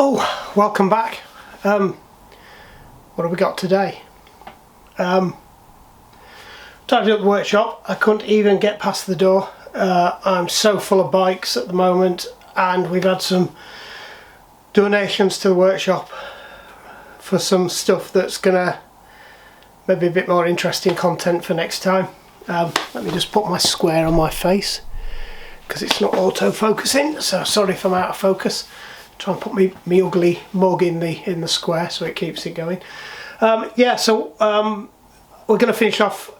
Oh, welcome back. What have we got today? Tidied up the workshop. I couldn't even get past the door. I'm so full of bikes at the moment, and we've had some donations to the workshop for some stuff that's gonna maybe a bit more interesting content for next time. Let me just put my square on my face because it's not auto-focusing, so sorry if I'm out of focus. Try and put me ugly mug in the square so it keeps it going. Yeah, so we're going to finish off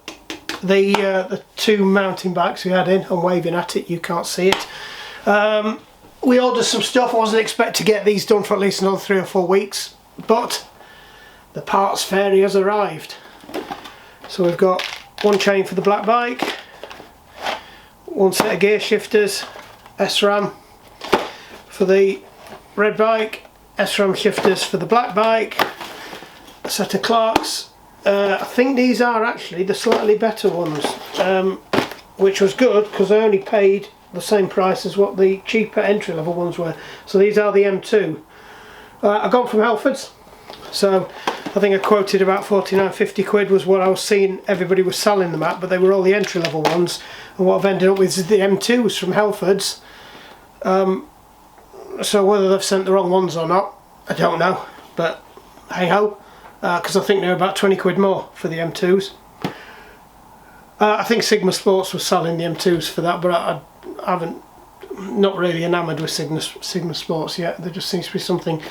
the two mountain bikes we had in. I'm waving at it, you can't see it. We ordered some stuff. I wasn't expecting to get these done for at least another 3 or 4 weeks, but the parts fairy has arrived. So we've got one chain for the black bike, one set of gear shifters, SRAM for the red bike, SRAM shifters for the black bike, a set of Clarks. I think these are actually the slightly better ones, which was good because I only paid the same price as what the cheaper entry level ones were. So these are the M2. I got them from Halfords, so I think I quoted about 49-50 quid was what I was seeing everybody was selling them at, but they were all the entry level ones, and what I've ended up with is the M2s from Halfords. So whether they've sent the wrong ones or not, I don't know, but hey ho, because I think they're about 20 quid more for the M2s. I think Sigma Sports was selling the M2s for that, but I haven't, not really enamoured with Sigma Sports yet. There just seems to be something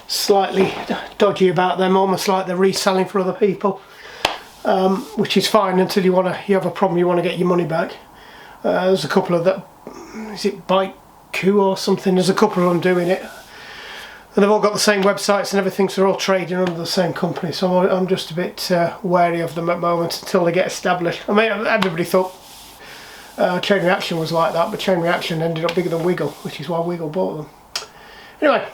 slightly dodgy about them, almost like they're reselling for other people, which is fine until you have a problem, you want to get your money back. There's a couple of that, is it Bike or something, there's a couple of them doing it, and they've all got the same websites and everything, so they're all trading under the same company, so I'm just a bit wary of them at the moment until they get established. I mean, everybody thought Chain Reaction was like that, but Chain Reaction ended up bigger than Wiggle, which is why Wiggle bought them. Anyway,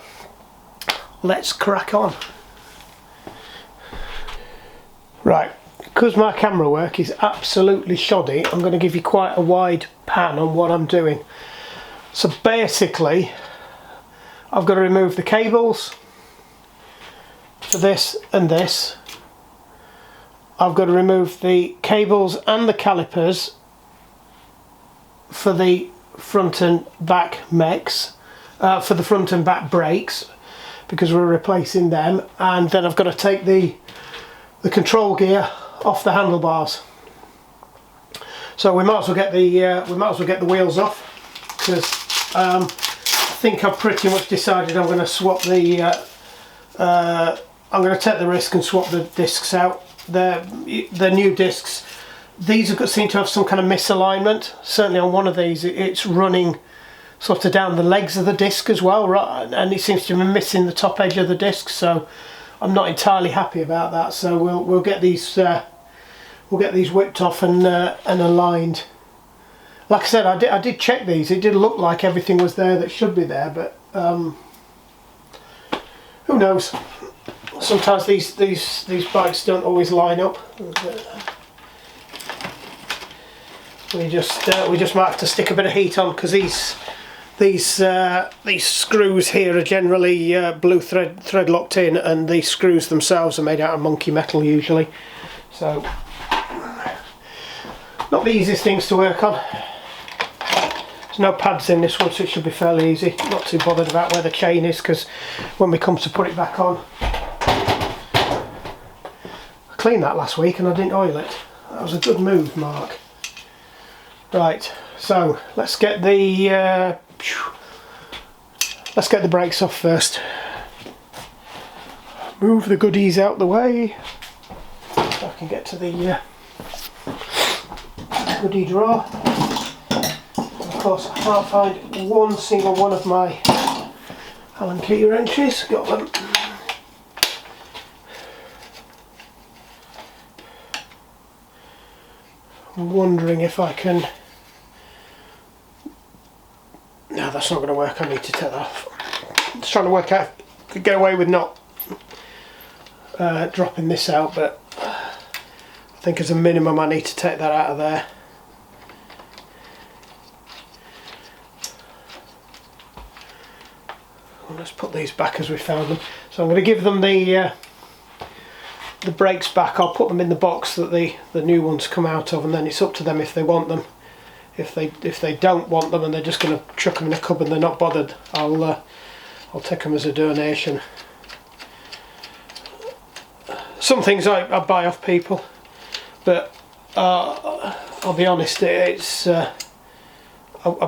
let's crack on. Right, because my camera work is absolutely shoddy, I'm going to give you quite a wide pan on what I'm doing. So basically, I've got to remove the cables for this and this. I've got to remove the cables and the calipers for the front and back mechs, for the front and back brakes, because we're replacing them. And then I've got to take the control gear off the handlebars. So we might as well get the wheels off, because I think I've pretty much decided I'm going to swap the I'm going to take the risk and swap the discs out. The new discs, these seem to have some kind of misalignment. Certainly on one of these it's running sort of down the legs of the disc as well, right, and it seems to be missing the top edge of the disc, so I'm not entirely happy about that. So we'll get these whipped off and aligned. Like I said, I did check these. It did look like everything was there that should be there, but who knows? Sometimes these bikes don't always line up. We just might have to stick a bit of heat on, because these screws here are generally blue thread locked in, and these screws themselves are made out of monkey metal usually. So not the easiest things to work on. No pads in this one, so it should be fairly easy. Not too bothered about where the chain is, because when we come to put it back on, I cleaned that last week and I didn't oil it. That was a good move, Mark. Right, so let's get the brakes off first. Move the goodies out the way so I can get to the goodie drawer. Of course, I can't find one single one of my Allen key wrenches. Got them. I'm wondering if I can... No, that's not going to work. I need to take that off. I'm just trying to work out if I could get away with not dropping this out, but I think as a minimum I need to take that out of there. let's put these back as we found them. So I'm going to give them the brakes back. I'll put them in the box that the new ones come out of, and then it's up to them if they want them. If they don't want them and they're just going to chuck them in a cupboard and they're not bothered, I'll take them as a donation. Some things I buy off people, but I'll be honest, it's I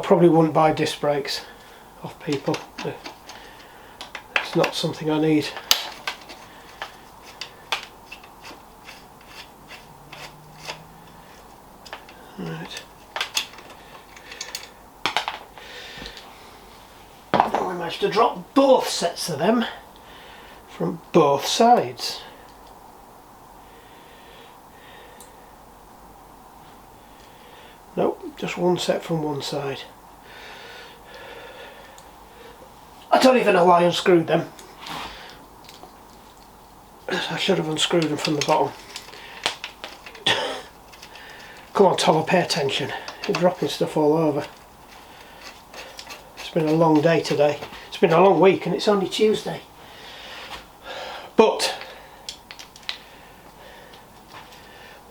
probably wouldn't buy disc brakes off people. It's not something I need. Right. We managed to drop both sets of them from both sides. Nope, just one set from one side. I don't even know why I unscrewed them. I should have unscrewed them from the bottom. Come on, Tom, pay attention. You're dropping stuff all over. It's been a long day today. It's been a long week and it's only Tuesday. But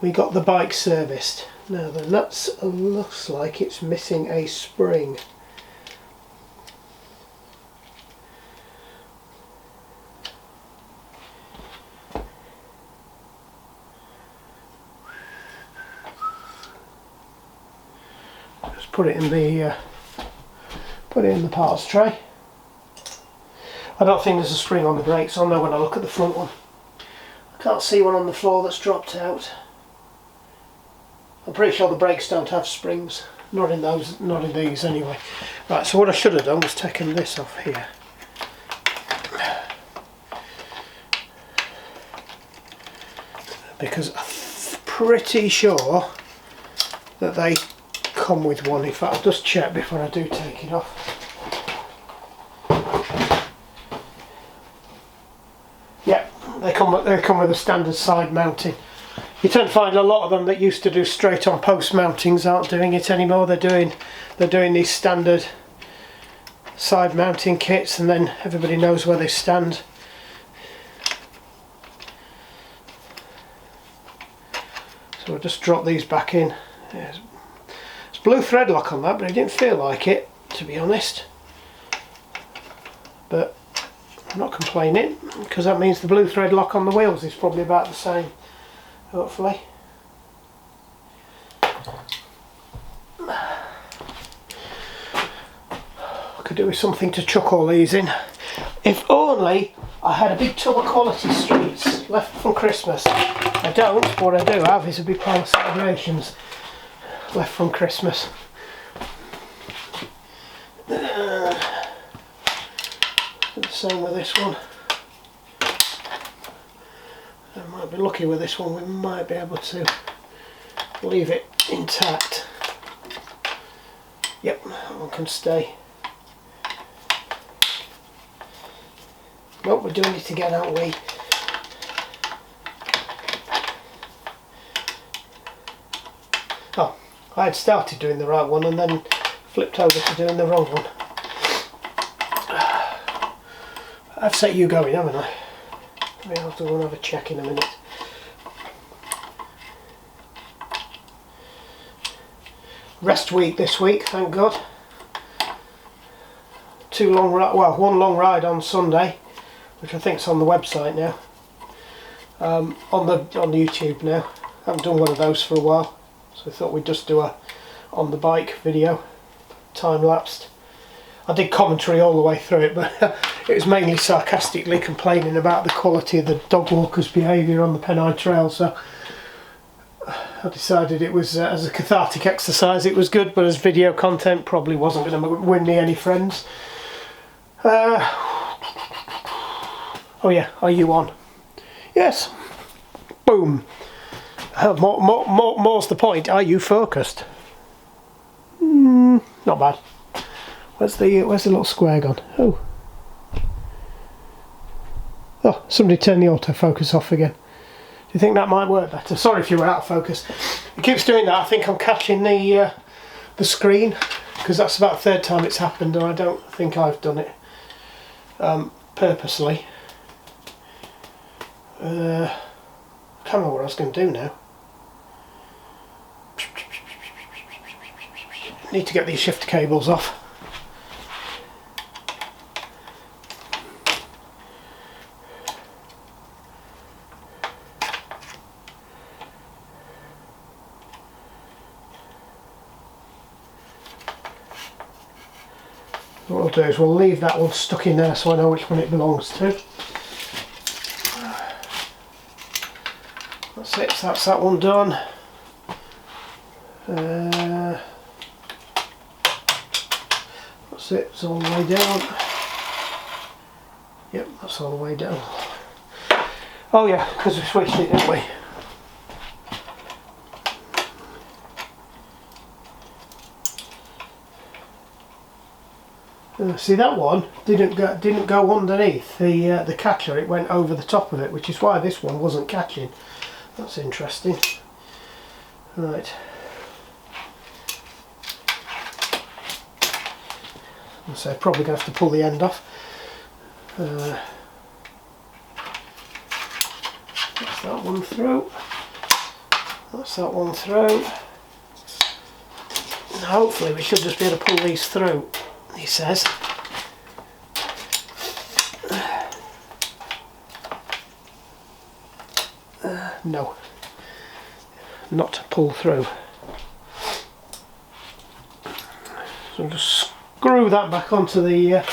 we got the bike serviced. Now the nuts looks like it's missing a spring. Just put it in the parts tray. I don't think there's a spring on the brakes. I'll know when I look at the front one. I can't see one on the floor that's dropped out. I'm pretty sure the brakes don't have springs. Not in those, not in these anyway. Right, so what I should have done was taken this off here. Because I'm pretty sure that they come with one. In fact, I'll just check before I do take it off. Yeah, they come with a standard side mounting. You tend to find a lot of them that used to do straight on post mountings aren't doing it anymore. They're doing these standard side mounting kits, and then everybody knows where they stand. So I'll just drop these back in. There's blue thread lock on that, but it didn't feel like it, to be honest. But I'm not complaining, because that means the blue thread lock on the wheels is probably about the same. Hopefully. I could do with something to chuck all these in. If only I had a big tub of Quality Streets left from Christmas. I don't, but what I do have is a big pile of celebrations left from Christmas. The same with this one. I might be lucky with this one, we might be able to leave it intact. Yep, that one can stay. Nope, we're doing it again, aren't we? Oh, I had started doing the right one and then flipped over to doing the wrong one. I've set you going, haven't I? Maybe I'll have to go and have a check in a minute. Rest week this week, thank God. One long ride on Sunday, which I think is on the website now. On the YouTube now. I haven't done one of those for a while, so I thought we'd just do a on the bike video, time lapsed. I did commentary all the way through it, but it was mainly sarcastically complaining about the quality of the dog walkers' behaviour on the Pennine Trail, so I decided it was, as a cathartic exercise, it was good, but as video content probably wasn't going to win me any friends. Oh yeah, are you on? Yes. Boom. More's the point, are you focused? Not bad. Where's the little square gone? Oh, somebody turned the autofocus off again. Do you think that might work better? Sorry if you were out of focus. It keeps doing that. I think I'm catching the screen, because that's about the third time it's happened and I don't think I've done it. purposely. I can't remember what I was going to do now. Need to get these shifter cables off. What we'll do is we'll leave that one stuck in there so I know which one it belongs to. That's it, so that's that one done. That's it, it's all the way down. Yep, that's all the way down. Oh yeah, because we switched it, didn't we? See, that one didn't go underneath the catcher, it went over the top of it, which is why this one wasn't catching. That's interesting. Right. So probably going to have to pull the end off. That's that one through. That's that one through. And hopefully we should just be able to pull these through, he says. No, not to pull through. So just screw that back onto the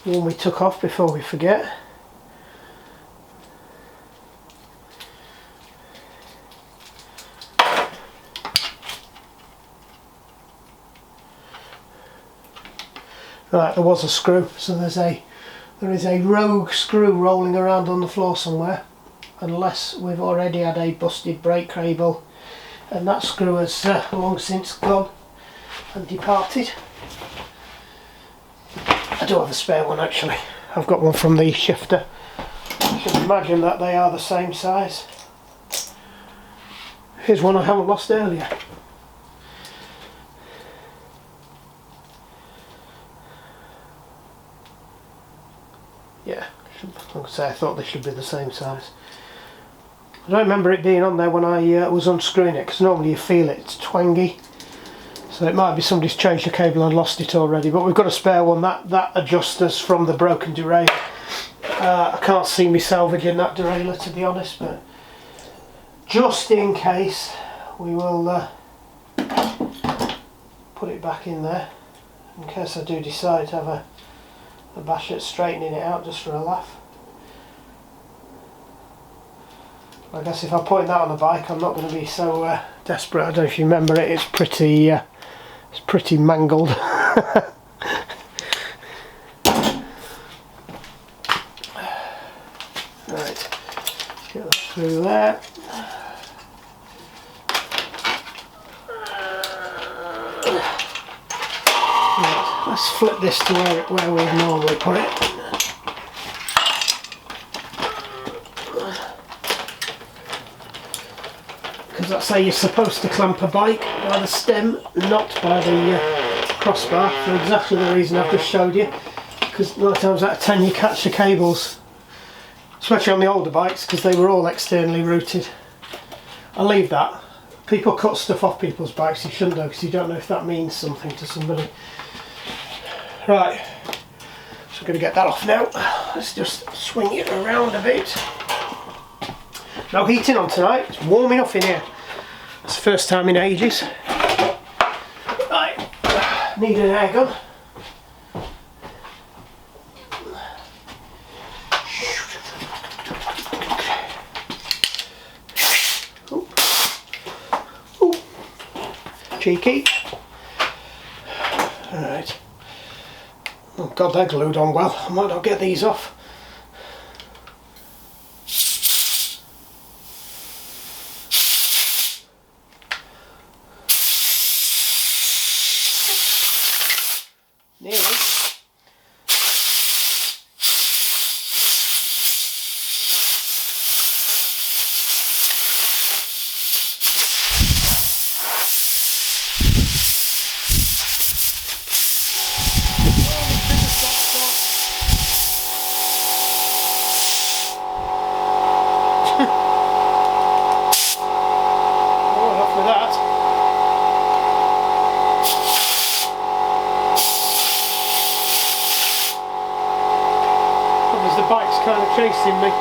one we took off before we forget. Right, there was a screw, so there is a rogue screw rolling around on the floor somewhere, unless we've already had a busted brake cable and that screw has long since gone and departed. I do have a spare one actually. I've got one from the shifter. I should imagine that they are the same size. Here's one I haven't lost earlier. Yeah, like I say, I thought they should be the same size. I don't remember it being on there when I was unscrewing it, because normally you feel it, it's twangy. So it might be somebody's changed the cable and lost it already, but we've got a spare one. That adjusters from the broken derailleur. I can't see me salvaging that derailleur, to be honest, but just in case we will put it back in there, in case I do decide to have a bash at straightening it out just for a laugh. I guess if I point that on the bike, I'm not going to be so desperate. I don't know if you remember it. It's pretty mangled. Right, get that through there. Right, let's flip this to where we'd normally put it. Because that's how you're supposed to clamp a bike, by the stem, not by the crossbar, for exactly the reason I've just showed you. Because 9 times out of 10 you catch the cables, especially on the older bikes, because they were all externally routed. I'll leave that. People cut stuff off people's bikes, you shouldn't do, because you don't know if that means something to somebody. Right, so I'm going to get that off now. Let's just swing it around a bit. No heating on tonight, it's warm enough in here. It's the first time in ages. Right, need an air gun. Ooh. Ooh. Cheeky. Alright. Oh god, they're glued on well. I might not get these off. Nearly. as the bike's kind of chasing me.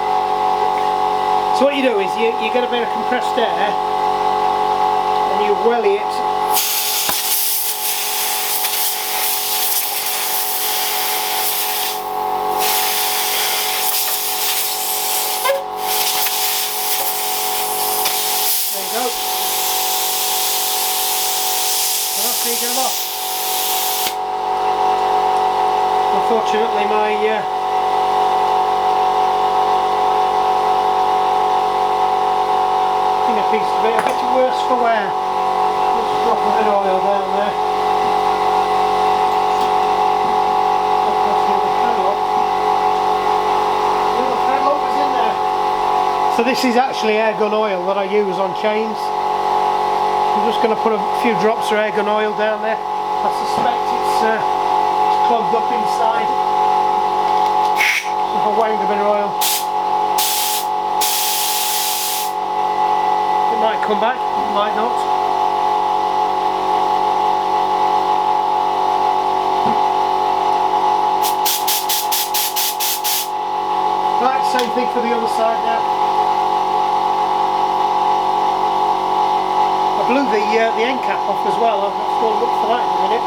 So what you do is you get a bit of compressed air and you welly it. There you go. And that's how you get them off. Unfortunately my piece of it a bit worse for wear. Just drop a bit of oil down there. So this is actually air gun oil that I use on chains. I'm just going to put a few drops of air gun oil down there. I suspect it's clogged up inside. So if I wang a bit of oil, it might come back, it might not. Right, same thing for the other side now. I blew the end cap off as well. I'll have to go and look for that in a minute.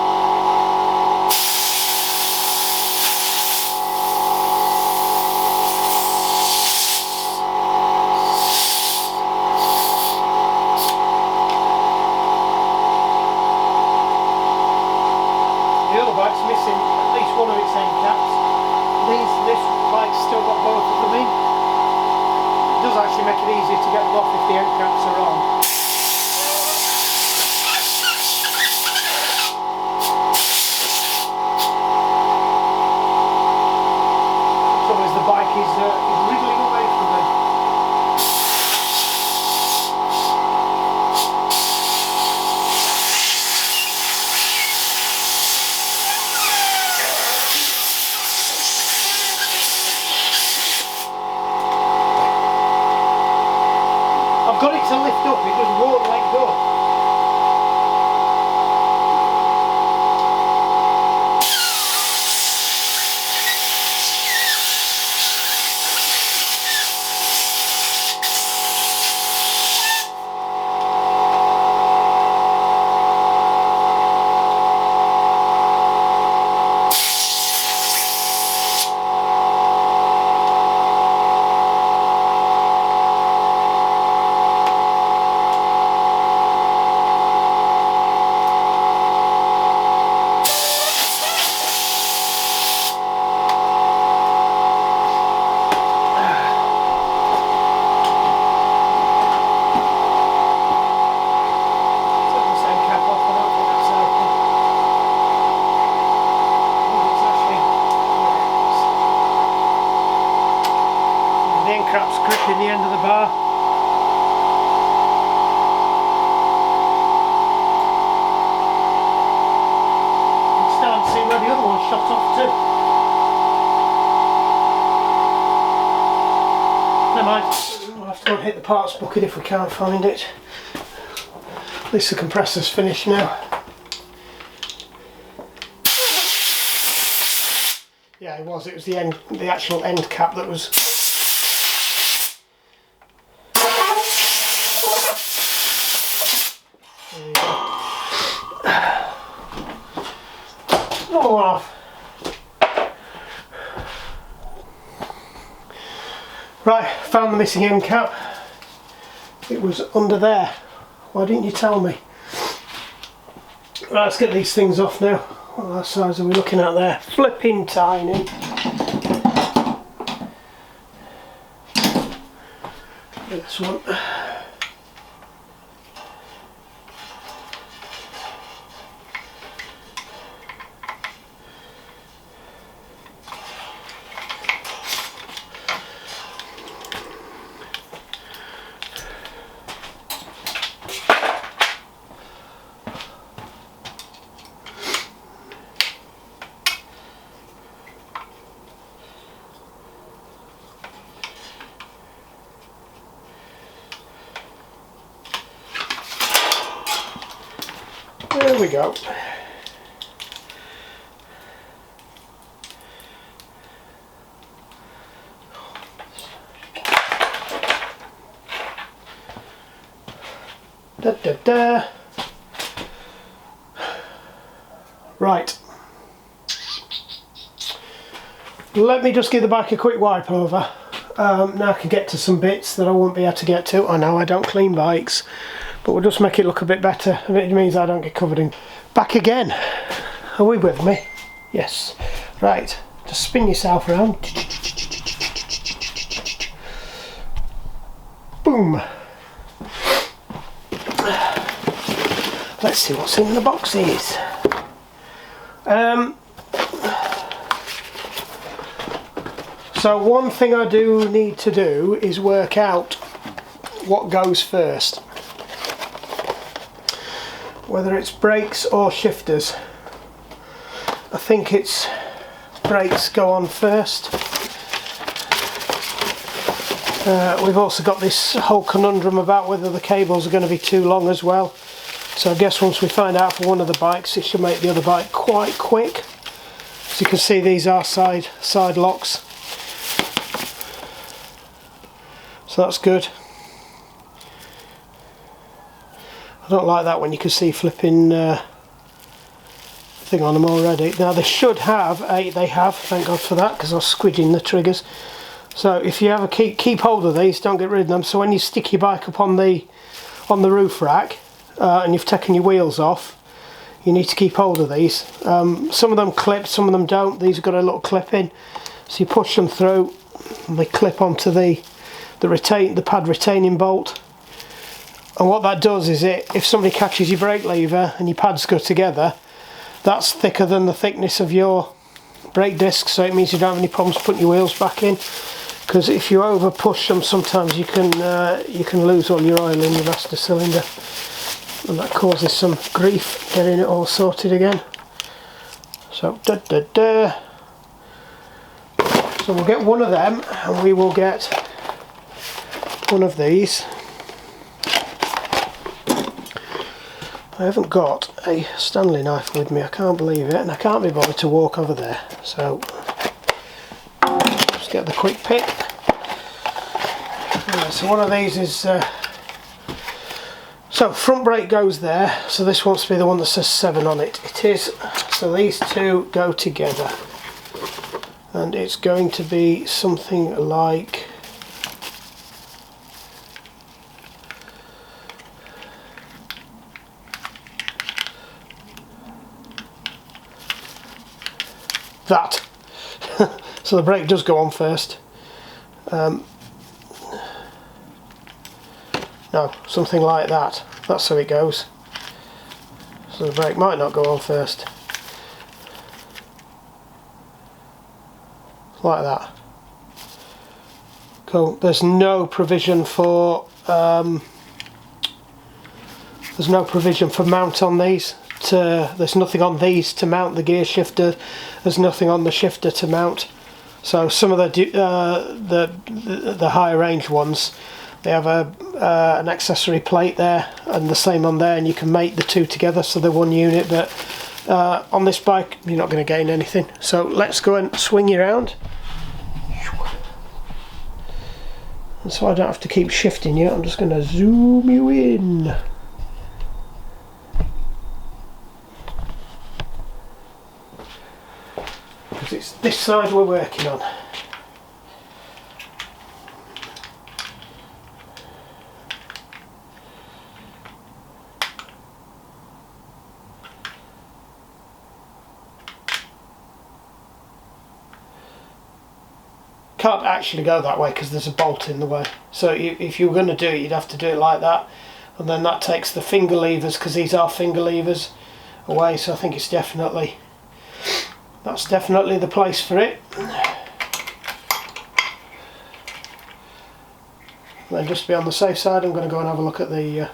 Bike's missing at least one of its end caps. This bike's still got both of them in. It does actually make it easier to get them off if the end caps are on. So as the bike is wriggling away from me. I've got it to lift up, it just won't let go. Crap's gripping the end of the bar. It's starting to see where the other one shot off too. Never mind, we'll have to go and hit the parts bucket if we can't find it. At least the compressor's finished now. Yeah, it was the actual end cap that was. Another one off. Right, found the missing end cap. It was under there. Why didn't you tell me? Right, let's get these things off now. What size are we looking at there? Flipping tiny. This one. There we go. Da, da, da. Right. Let me just give the bike a quick wipe over. Now I can get to some bits that I won't be able to get to. I know I don't clean bikes, but we'll just make it look a bit better. It means I don't get covered in. Back again. Are we with me? Yes. Right. Just spin yourself around. Boom. Let's see what's in the boxes. So one thing I do need to do is work out what goes first. Whether it's brakes or shifters. I think it's brakes go on first. We've also got this whole conundrum about whether the cables are going to be too long as well. So I guess once we find out for one of the bikes, it should make the other bike quite quick. As you can see, these are side locks. So that's good. I don't like that when you can see flipping thing on them already. Now they should have they have, thank God for that, because I was squidging the triggers. So if you ever keep hold of these, don't get rid of them. So when you stick your bike up on the roof rack and you've taken your wheels off, you need to keep hold of these. Some of them clip, some of them don't. These have got a little clip in, so you push them through and they clip onto the pad retaining bolt. And what that does is, if somebody catches your brake lever and your pads go together, that's thicker than the thickness of your brake disc, so it means you don't have any problems putting your wheels back in. Because if you over push them, sometimes you can lose all your oil in your master cylinder, and that causes some grief getting it all sorted again. So so we'll get one of them, and we will get one of these. I haven't got a Stanley knife with me, I can't believe it, and I can't be bothered to walk over there, so just get the quick pick. Right, so one of these is so front brake goes there, so this wants to be the one that says 7 on it. It is. So these two go together, and it's going to be something like that. So the brake does go on first. No, something like that. That's how it goes. So the brake might not go on first. Like that. Cool. There's no provision for mount on these. There's nothing on these to mount the gear shifter. There's nothing on the shifter to mount. So some of the higher range ones, they have an accessory plate there, and the same on there, and you can mate the two together so they're one unit. But on this bike, you're not going to gain anything. So let's go and swing you around. And so I don't have to keep shifting you. I'm just going to zoom you in. Because it's this side we're working on. Can't actually go that way because there's a bolt in the way. So if you were going to do it, you'd have to do it like that, and then that takes the finger levers, because these are finger levers, away. So I think it's definitely, that's definitely the place for it. And then just to be on the safe side, I'm going to go and have a look at the I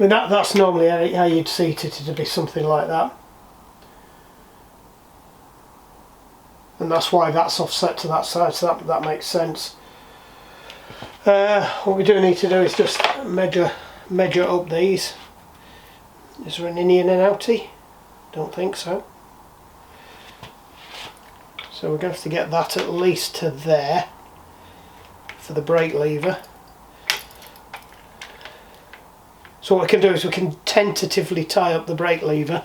mean that's normally how you'd seat it, to be something like that. And that's why that's offset to that side, so that makes sense. What we do need to do is just measure up these. Is there an innie and an outie? Don't think so. So we're going to have to get that at least to there for the brake lever. So what we can do is we can tentatively tie up the brake lever,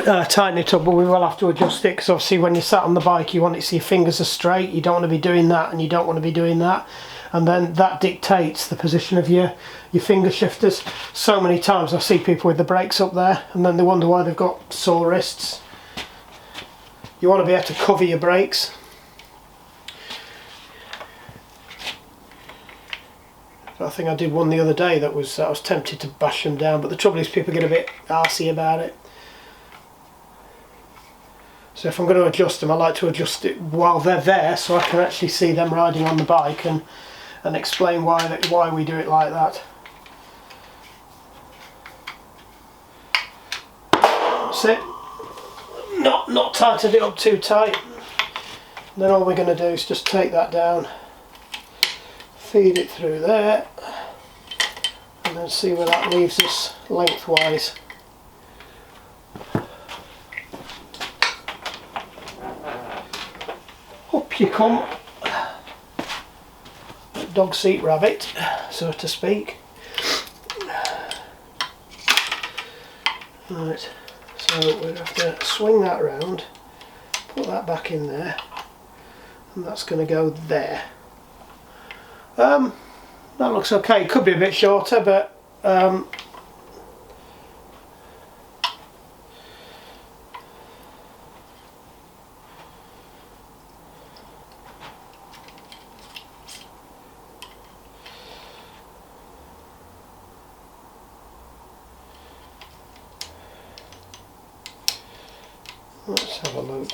tighten it up, but we will have to adjust it, because obviously when you're sat on the bike you want it so your fingers are straight. You don't want to be doing that and you don't want to be doing that, and then that dictates the position of your finger shifters. So many times I see people with the brakes up there and then they wonder why they've got sore wrists. You want to be able to cover your brakes. I think I did one the other day that was, I was tempted to bash them down, but the trouble is people get a bit arsey about it. So if I'm going to adjust them, I like to adjust it while they're there so I can actually see them riding on the bike and explain why we do it like that. That's it. Not tightened it up too tight. And then all we're going to do is just take that down, feed it through there, and then see where that leaves us lengthwise. Up you come, dog seat rabbit, so to speak. Right, so we'll have to swing that round, put that back in there, and that's going to go there. That looks okay. It could be a bit shorter, but let's have a look.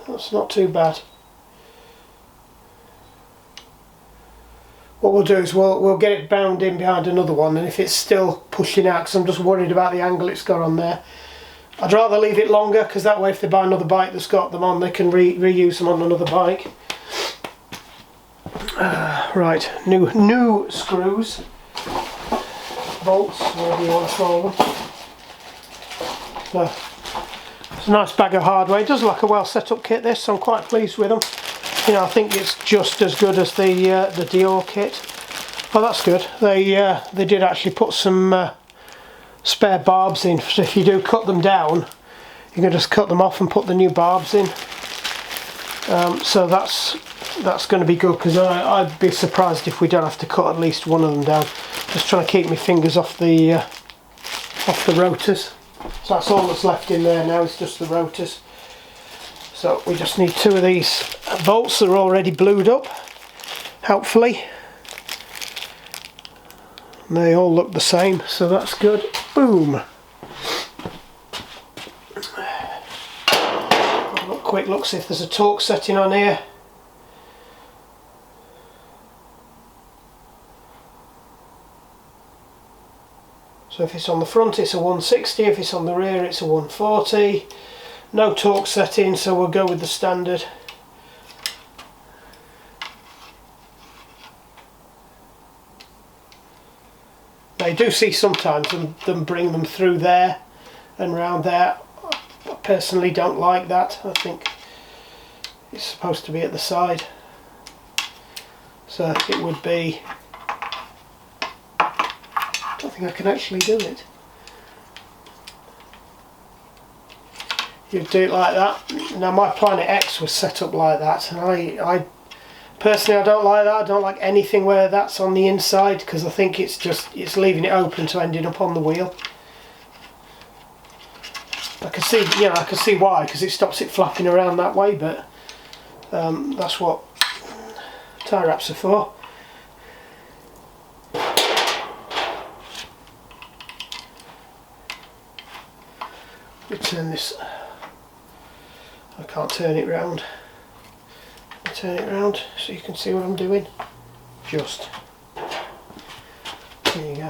That's not too bad. What we'll do is we'll get it bound in behind another one, and if it's still pushing out, because I'm just worried about the angle it's got on there, I'd rather leave it longer, because that way if they buy another bike that's got them on, they can reuse them on another bike. Right, new screws, bolts, whatever you want to call them. So, it's a nice bag of hardware. It does look like a well set up kit, this, so I'm quite pleased with them. You know, I think it's just as good as the Dior kit. Oh, that's good. They did actually put some spare barbs in, so if you do cut them down, you can just cut them off and put the new barbs in. So that's going to be good, because I'd be surprised if we don't have to cut at least one of them down. Just trying to keep my fingers off the rotors. So that's all that's left in there now, is just the rotors. So we just need two of these bolts that are already blued up, helpfully. And they all look the same, so that's good. Boom! Have a quick look, see if there's a torque setting on here. So if it's on the front it's a 160, if it's on the rear it's a 140. No torque setting, so we'll go with the standard. Now you do see sometimes them bring them through there and round there. I personally don't like that. I think it's supposed to be at the side. So it would be... I don't think I can actually do it. You'd do it like that. Now my Planet X was set up like that, and I personally, I don't like that. I don't like anything where that's on the inside, because I think it's leaving it open to ending up on the wheel. I can see, you know, I can see why, because it stops it flapping around that way, but that's what tie wraps are for. Let me turn this. I can't turn it round. Turn it round so you can see what I'm doing. Just. There you go.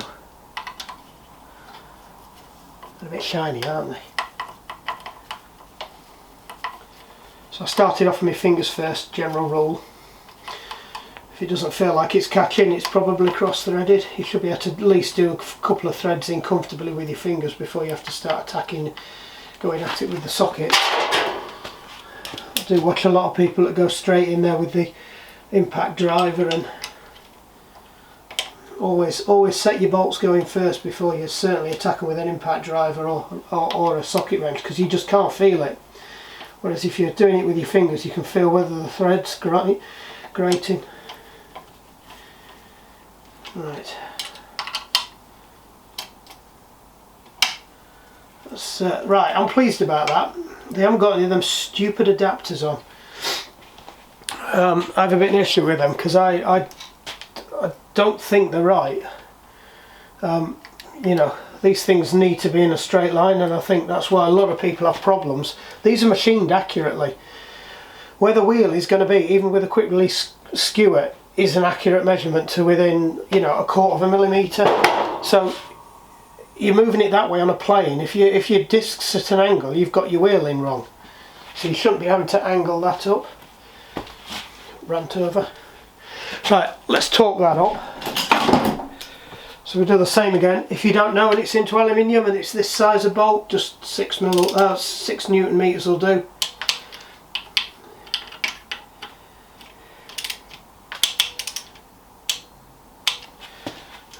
They're a bit shiny, aren't they? So I started off with my fingers first, general rule. If it doesn't feel like it's catching, it's probably cross-threaded. You should be able to at least do a couple of threads in comfortably with your fingers before you have to start attacking, going at it with the socket. do watch a lot of people that go straight in there with the impact driver, and always set your bolts going first before you certainly attack them with an impact driver or a socket wrench, because you just can't feel it. Whereas if you're doing it with your fingers, you can feel whether the thread's grating. Right. Right, I'm pleased about that. They haven't got any of them stupid adapters on. I have a bit of an issue with them because I don't think they're right. You know, these things need to be in a straight line, and I think that's why a lot of people have problems. These are machined accurately. Where the wheel is going to be, even with a quick release skewer, is an accurate measurement to within, you know, 1/4 millimetre. So you're moving it that way on a plane. If your disc's at an angle, you've got your wheel in wrong. So you shouldn't be having to angle that up. Rant over. Right, let's torque that up. So we do the same again. If you don't know and it's into aluminium and it's this size of bolt, just 6 Newton meters will do.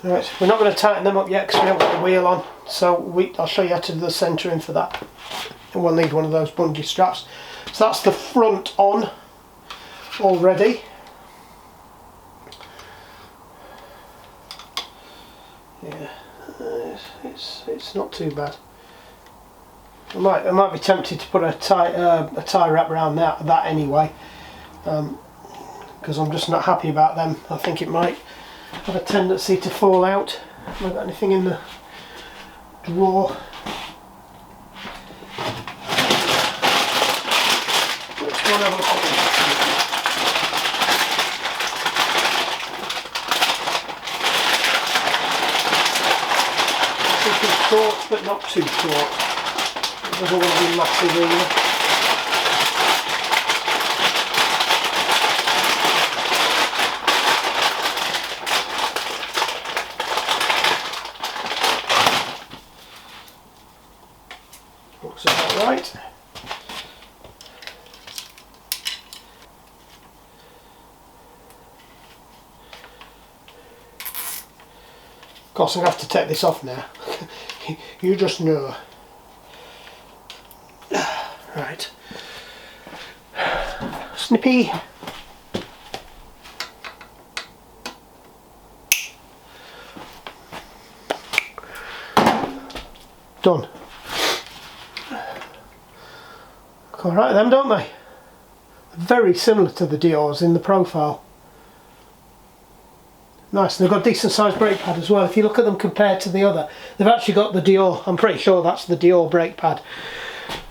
Right, we're not going to tighten them up yet because we haven't got the wheel on, so I'll show you how to do the centering for that. And we'll need one of those bungee straps. So that's the front on already. Yeah, it's not too bad. I might be tempted to put a tie wrap around that anyway, because I'm just not happy about them. I think it might have a tendency to fall out. Have I got anything in the drawer? Which one have I got? Short, but not too short. It doesn't want to be massive either. Looks about right. Of course, I'm going to have to take this off now. You just know. Right. Snippy. Done. Look alright them, don't they? Very similar to the Dior's in the profile. Nice, and they've got a decent sized brake pad as well. If you look at them compared to the other, they've actually got the Dior. I'm pretty sure that's the Dior brake pad.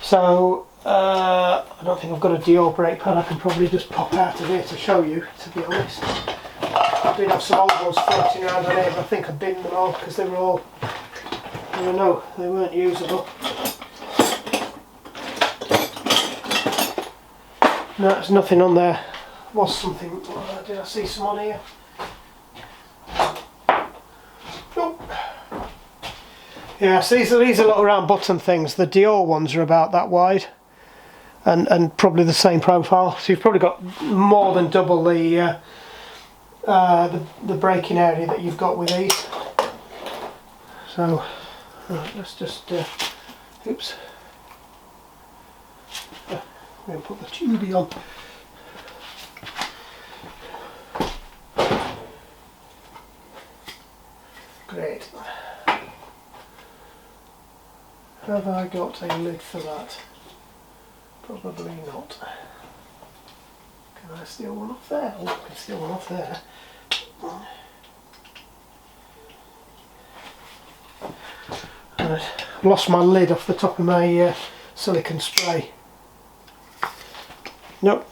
So I don't think I've got a Dior brake pad. I can probably just pop out of here to show you, to be honest. I did have some old ones floating around on here, but I think I binned them all because they were all, I don't know, they weren't usable. No, there's nothing on there. Was something, did I see some on here? Nope. Yeah, so these are little round button things. The Dior ones are about that wide, and probably the same profile. So you've probably got more than double the braking area that you've got with these. So right, let's just oops. I'm going to put the tubey on. Great. Have I got a lid for that? Probably not. Can I steal one off there? Oh, I can steal one off there. Right. I've lost my lid off the top of my silicone spray. Nope.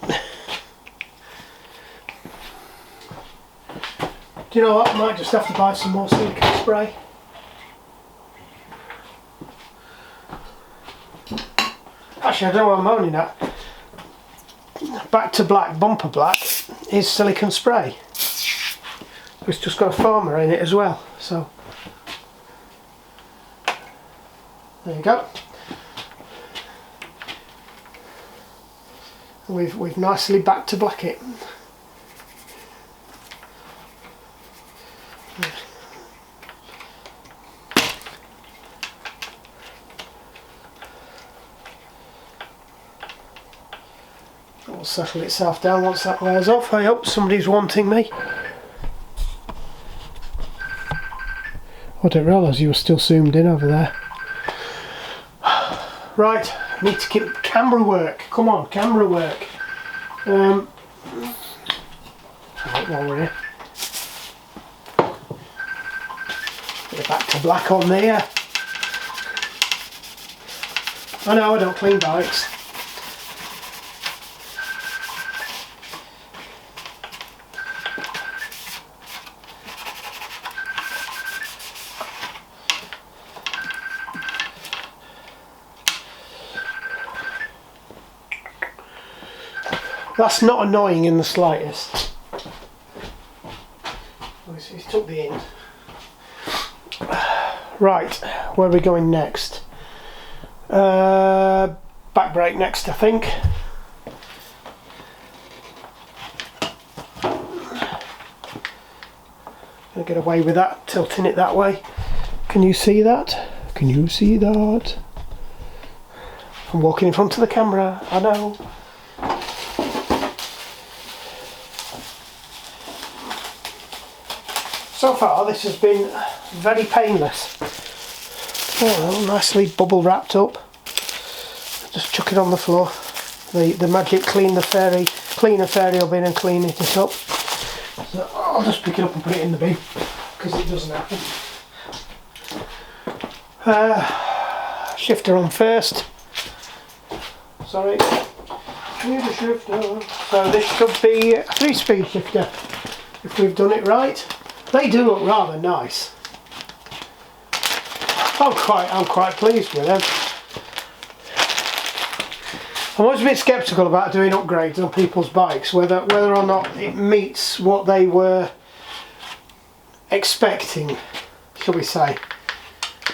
Do you know what? I might just have to buy some more silicone spray. Actually, I don't know what I'm moaning at. Back to Black Bumper Black is silicone spray. It's just got a foamer in it as well. So there you go. We've nicely back to black it. It'll settle itself down once that wears off. I hope somebody's wanting me. I didn't realise you were still zoomed in over there. Right, need to keep camera work. Come on, camera work. Right, while we're here. Bit of back to black on there. I know I don't clean bikes. That's not annoying in the slightest. He's took the end. Right, where are we going next? Back brake next, I think. Gonna get away with that, tilting it that way. Can you see that? Can you see that? I'm walking in front of the camera, I know. So far this has been very painless. Oh, nicely bubble wrapped up. Just chuck it on the floor. The magic cleaner fairy will be in and clean it up. So I'll just pick it up and put it in the bin because it doesn't happen. Shifter on first. Sorry. Need a shifter. So this should be a 3-speed shifter if we've done it right. They do look rather nice. I'm quite pleased with them. I'm always a bit sceptical about doing upgrades on people's bikes, whether or not it meets what they were expecting, shall we say.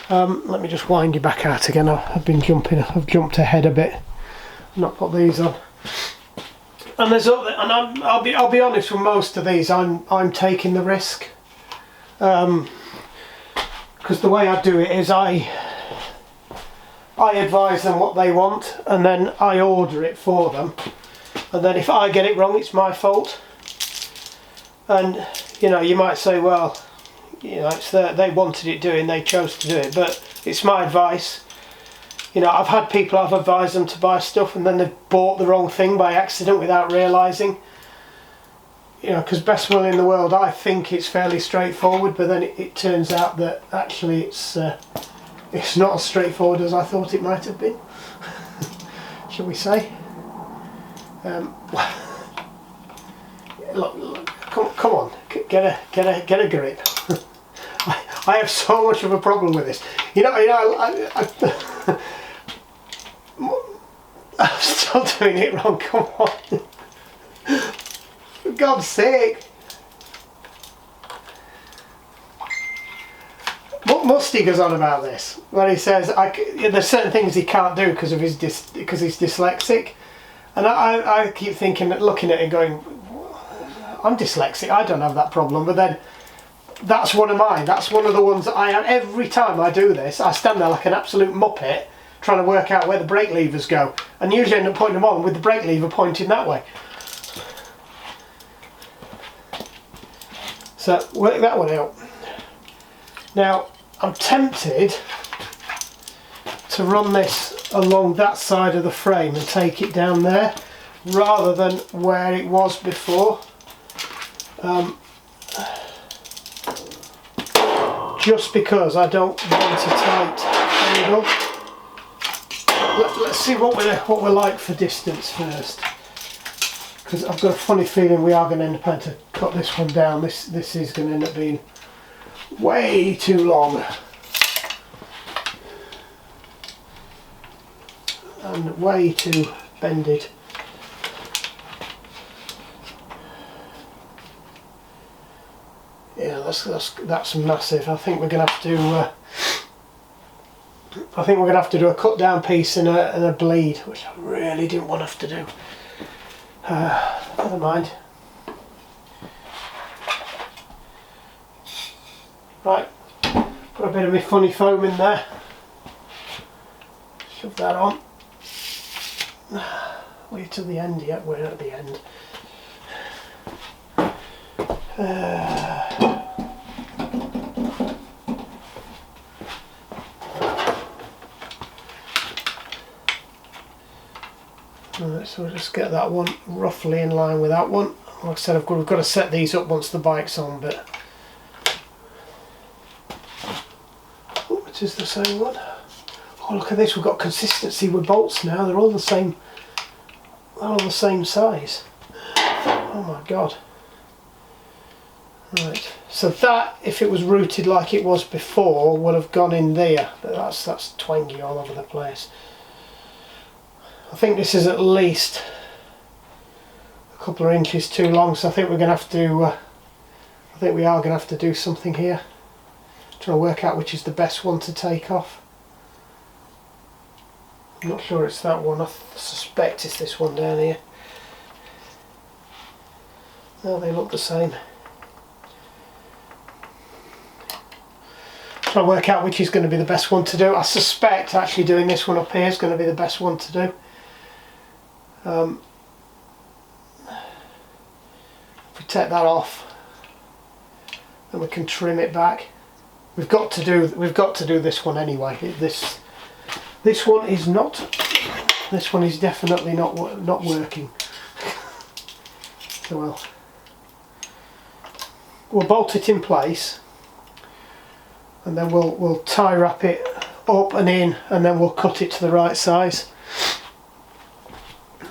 Let me just wind you back out again. I've jumped ahead a bit. Not put these on. And I'll be honest with most of these. I'm taking the risk. Because the way I do it is I advise them what they want and then I order it for them, and then if I get it wrong it's my fault. And you know, you might say, well, you know, they wanted it doing, they chose to do it, but it's my advice. You know, I've had people, I've advised them to buy stuff and then they've bought the wrong thing by accident without realising. You know, because best will in the world, I think it's fairly straightforward, but then it turns out that actually it's not as straightforward as I thought it might have been. Shall we say? Look, come on, get a grip. I have so much of a problem with this. You know, I'm still doing it wrong. Come on. For God's sake. Musty goes on about this when he says there's certain things he can't do because he's dyslexic, and I keep thinking, looking at it going, I'm dyslexic, I don't have that problem, but then that's one of mine. That's one of the ones that I have. Every time I do this, I stand there like an absolute muppet trying to work out where the brake levers go, and usually end up putting them on with the brake lever pointing that way. So work that one out. Now I'm tempted to run this along that side of the frame and take it down there rather than where it was before. Just because I don't want a tight angle. Let's see what we're like for distance first, because I've got a funny feeling we are going to end up having to cut this one down. This is going to end up being way too long and way too bended. Yeah, that's massive. I think we're going to have to. I think we're going to have to do a cut down piece and a bleed, which I really didn't want to have to do. Never mind. Right, put a bit of my funny foam in there. Shove that on. Wait till the end yet, we're at the end. Right, so we'll just get that one roughly in line with that one. Like I said, we've got to set these up once the bike's on, but oh, it is the same one. Oh, look at this, we've got consistency with bolts now. They're all the same. They're all the same size. Oh my god. Right, so that, if it was routed like it was before, would have gone in there. But that's twangy all over the place. I think this is at least a couple of inches too long, so I think we're going to have to. I think we are going to have to do something here. Trying to work out which is the best one to take off. I'm not sure it's that one. I suspect it's this one down here. No, they look the same. Trying to work out which is going to be the best one to do. I suspect actually doing this one up here is going to be the best one to do. If we take that off, then we can trim it back. We've got to do this one anyway. This one is not. This one is definitely not working. So we'll bolt it in place, and then we'll tie wrap it up and in, and then we'll cut it to the right size.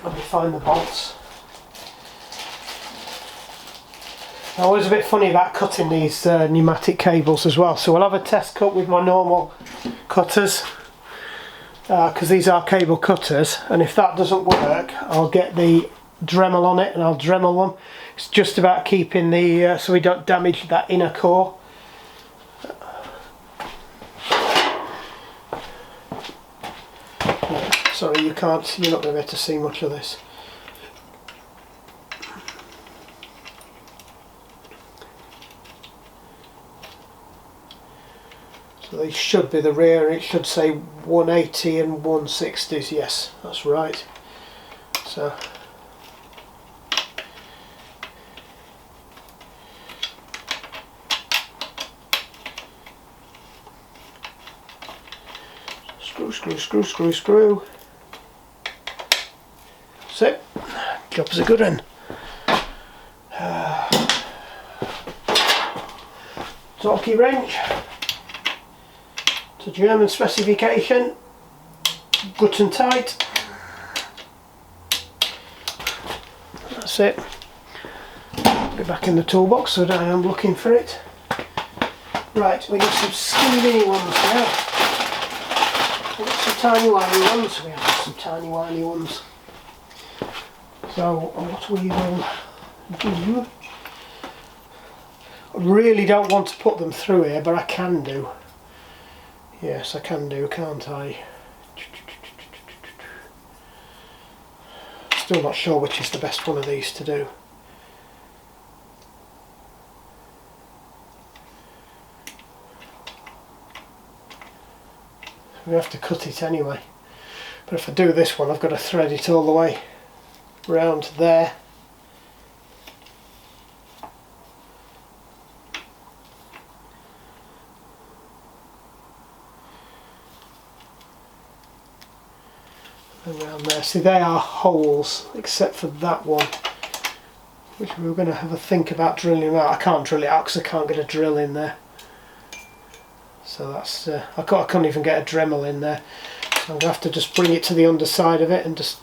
Let me find the bolts. I'm always a bit funny about cutting these pneumatic cables as well, so we'll have a test cut with my normal cutters, because these are cable cutters, and if that doesn't work I'll get the Dremel on it and I'll Dremel them. It's just about keeping the so we don't damage that inner core. Sorry, you're not going to be able to see much of this. So these should be the rear, and it should say 180 and 160s, yes, that's right. So screw. That's it. Job's a good one. Torquey wrench. It's a German specification. Good and tight. That's it. Be back in the toolbox so that I am looking for it. Right, we got some skinny mini ones now. We've got some tiny whiny ones. We have some tiny whiny ones. So what we will do, I really don't want to put them through here, but I can do. Yes, I can do, can't I? Still not sure which is the best one of these to do. We have to cut it anyway. But if I do this one, I've got to thread it all the way round there. And around there. See, they are holes, except for that one, which we were going to have a think about drilling out. I can't drill it out because I can't get a drill in there. So that's, I couldn't even get a Dremel in there. So I'm going to have to just bring it to the underside of it and just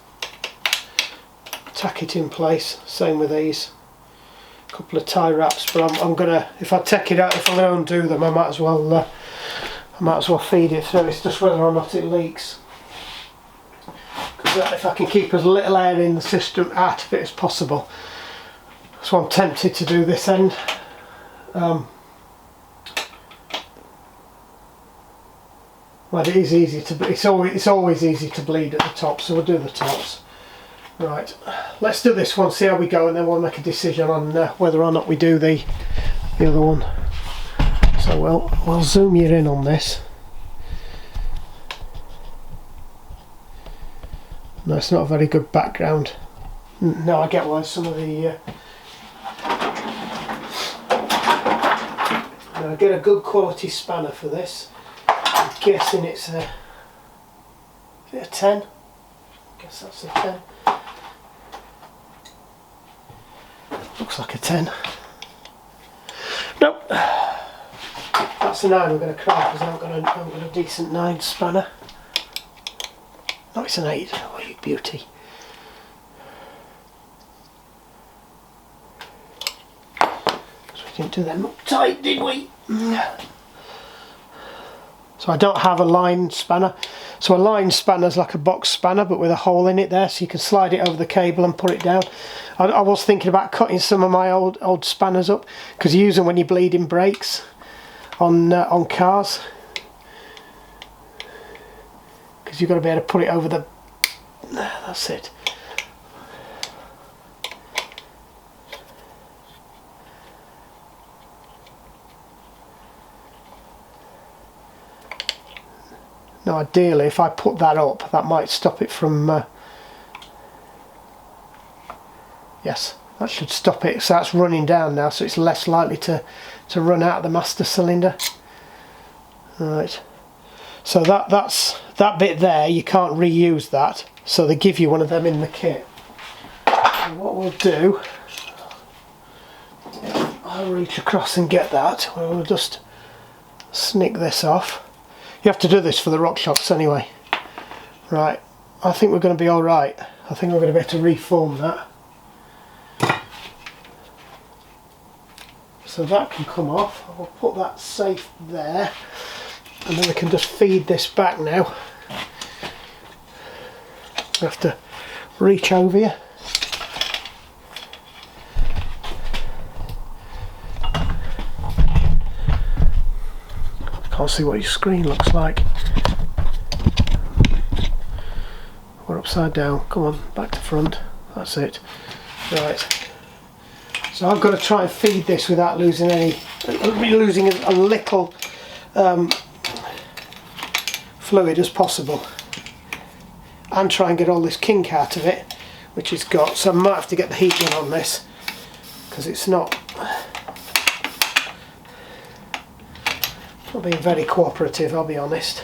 tack it in place. Same with these. A couple of tie wraps, but I'm gonna, if I take it out, if I undo them, I might as well feed it through. It's just whether or not it leaks. Because if I can keep as little air in the system out of it as possible. So I'm tempted to do this end. Well, it is easy to. It's always easy to bleed at the top, so we'll do the tops. Right, let's do this one, see how we go, and then we'll make a decision on whether or not we do the other one. So we'll zoom you in on this. No, it's not a very good background. No, I get why some of the... I get a good quality spanner for this. I'm guessing it's a... Is it a 10? I guess that's a 10. Looks like a 10. Nope. That's a 9 we're going to cry because I haven't got a decent 9 spanner. No, it's an 8. Oh, you beauty. So we didn't do them up tight, did we? So I don't have a line spanner. So a line spanner is like a box spanner but with a hole in it there, so you can slide it over the cable and put it down. I was thinking about cutting some of my old spanners up because you use them when you're bleeding brakes on cars. Because you've got to be able to put it over the... That's it. Now ideally if I put that up, that might stop it from... yes, that should stop it. So that's running down now, so it's less likely to run out of the master cylinder. Right. So that bit there, you can't reuse that, so they give you one of them in the kit. And what we'll do, I'll reach across and get that. We'll just snick this off. You have to do this for the rock shops anyway. Right, I think we're going to be alright. I think we're going to be able to reform that. So that can come off. I'll put that safe there. And then we can just feed this back now. I have to reach over you. Can't see what your screen looks like. We're upside down. Come on, back to front. That's it. Right. So I've got to try and feed this without losing a little fluid as possible, and try and get all this kink out of it, which it's got. So I might have to get the heat gun on this because it's not being very cooperative, I'll be honest.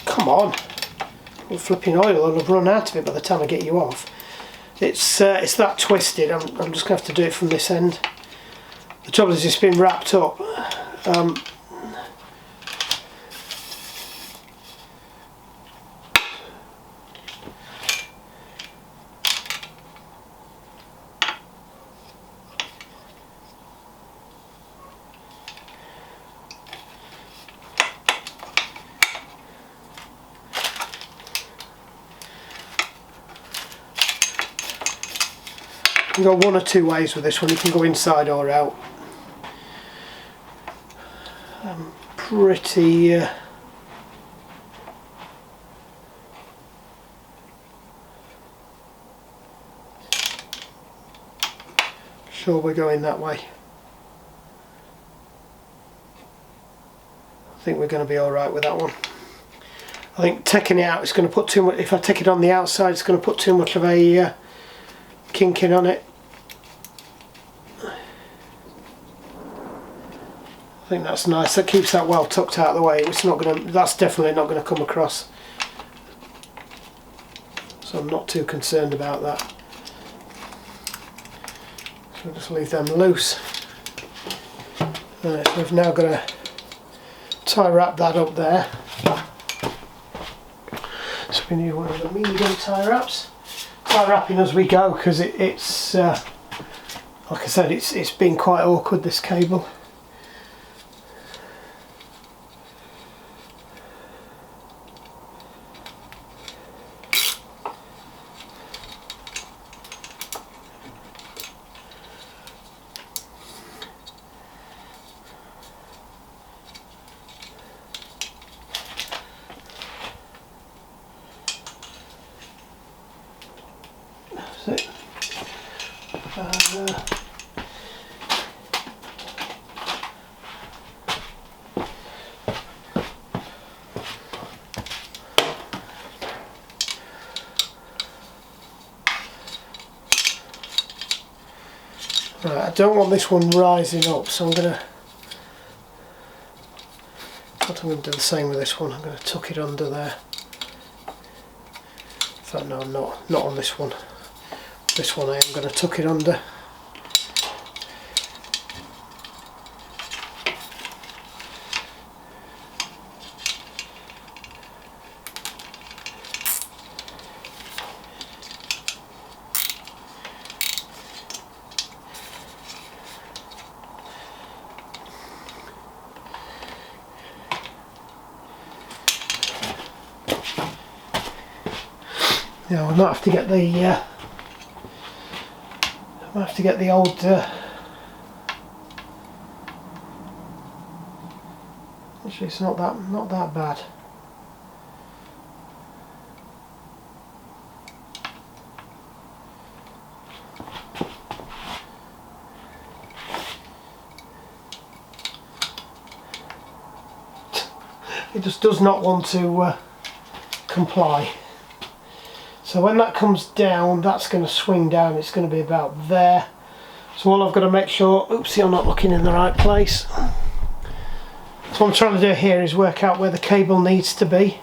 Come on, the flipping oil will have run out of it by the time I get you off. It's that twisted. I'm just going to have to do it from this end. The trouble is it's been wrapped up. You can go one or two ways with this one. You can go inside or out. I'm pretty sure we're going that way. I think we're going to be alright with that one. I think taking it out is going to put too much. If I take it on the outside, it's going to put too much of a kink in on it. I think that's nice. That keeps that well tucked out of the way. It's not going to. That's definitely not going to come across. So I'm not too concerned about that. So I'll just leave them loose. Right, so we've now got to tie wrap that up there. So we need one of the medium tie wraps. Tie wrapping as we go because it's Like I said, it's been quite awkward, this cable. That's it. Right, I don't want this one rising up, so I'm going to do the same with this one. I'm going to tuck it under there. In fact, no, not on this one. This one I am going to tuck it under. Yeah, we might have to get the old actually it's not that bad. It just does not want to comply. So when that comes down, that's going to swing down. It's going to be about there. So all I've got to make sure, oopsie, I'm not looking in the right place. So what I'm trying to do here is work out where the cable needs to be.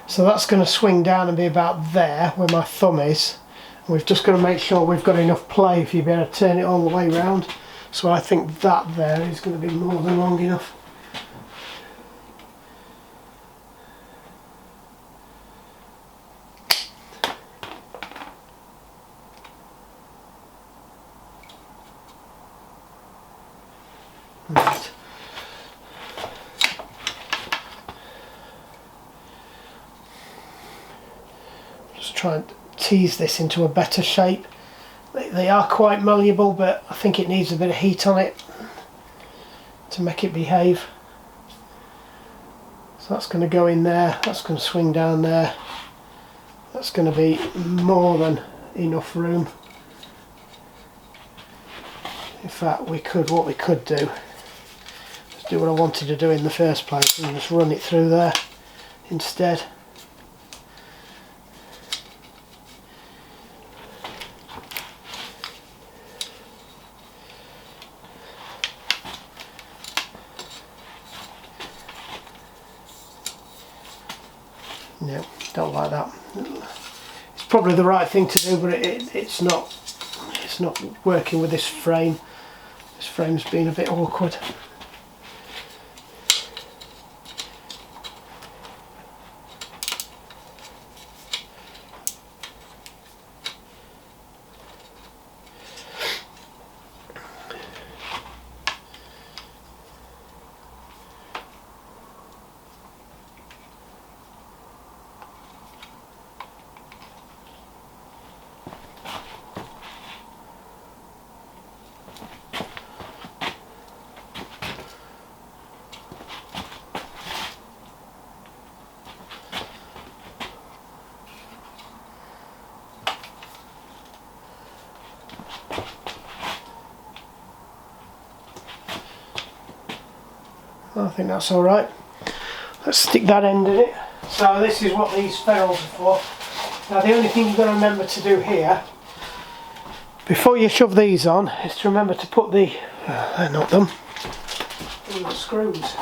So that's going to swing down and be about there, where my thumb is. And we've just got to make sure we've got enough play for you to be able to turn it all the way around. So I think that there is going to be more than long enough. Right. Just try and tease this into a better shape. They are quite malleable, but I think it needs a bit of heat on it to make it behave. So that's going to go in there, that's going to swing down there. That's going to be more than enough room. In fact, what we could do is do what I wanted to do in the first place and just run it through there instead. No, don't like that. It's probably the right thing to do, but it's not working with this frame. This frame's been a bit awkward. I think that's alright. Let's stick that end in it. So this is what these ferrules are for. Now the only thing you've got to remember to do here, before you shove these on, is to remember to put the, they're not them, the screws.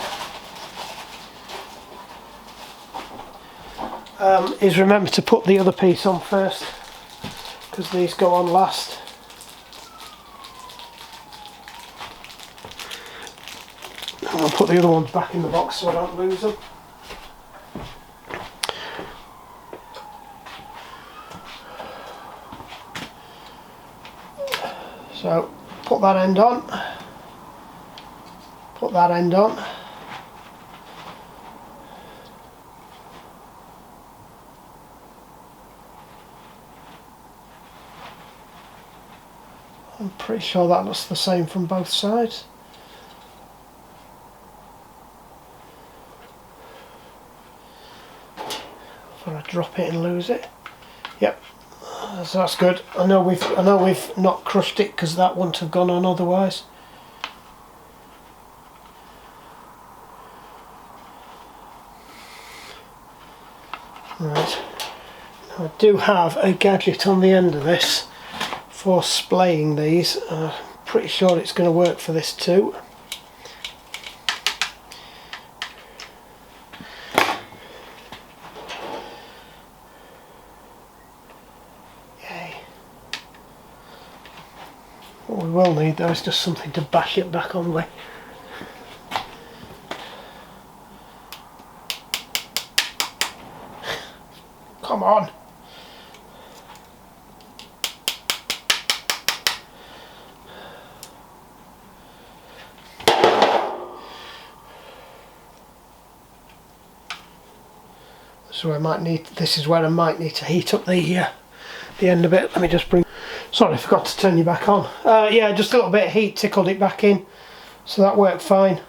Is remember to put the other piece on first, because these go on last. I'll put the other ones back in the box so I don't lose them. So put that end on, put that end on. I'm pretty sure that looks the same from both sides. Before I drop it and lose it. Yep, so that's good. I know we've not crushed it because that wouldn't have gone on otherwise. Right. Now I do have a gadget on the end of this for splaying these. I'm pretty sure it's going to work for this too. Yay. What we will need though is just something to bash it back on with. Come on. So this is where I might need to heat up the end a bit. Let me just bring. Sorry, I forgot to turn you back on. Yeah, just a little bit of heat tickled it back in, so that worked fine.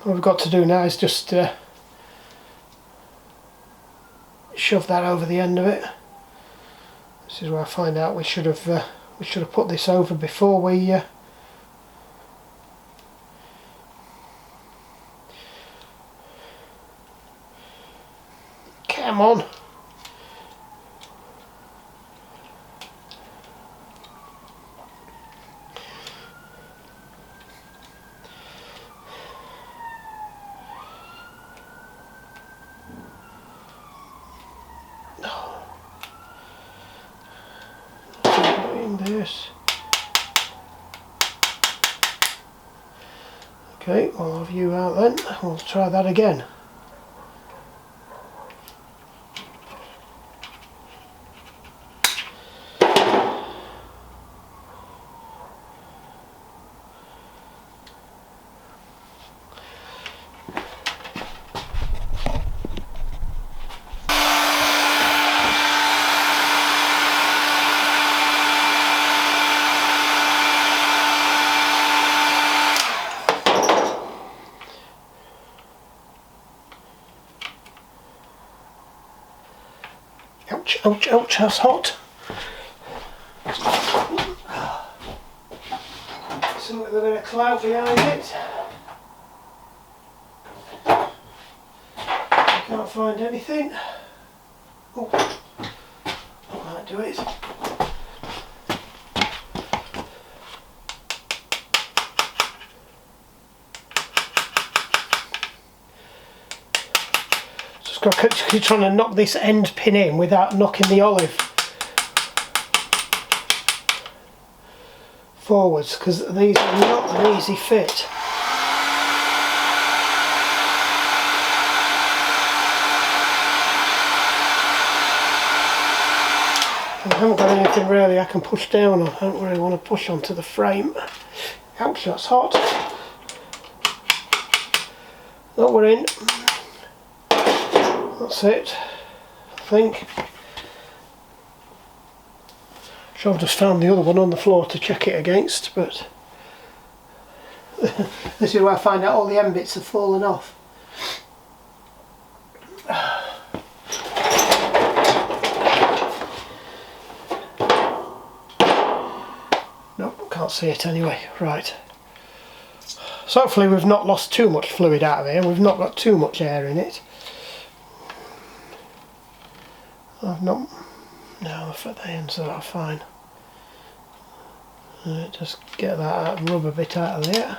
What we've got to do now is just shove that over the end of it. This is where I find out we should have put this over before we. Come on. Doing this. Okay, I'll have you out then. We'll try that again. Ouch, ouch, ouch, that's hot. Something with a bit of cloud behind it. I can't find anything. Oh, that might do it. I keep trying to knock this end pin in without knocking the olive forwards, because these are not an easy fit. And I haven't got anything really I can push down on. I don't really want to push onto the frame. Ouch, that's hot. That we're in. That's it, I think. Sure, I've just found the other one on the floor to check it against, but this is where I find out all the end bits have fallen off. Nope, can't see it anyway. Right. So hopefully we've not lost too much fluid out of here, we've not got too much air in it. I've not. No, for the ends are fine. Just get that out, rubber bit out of there.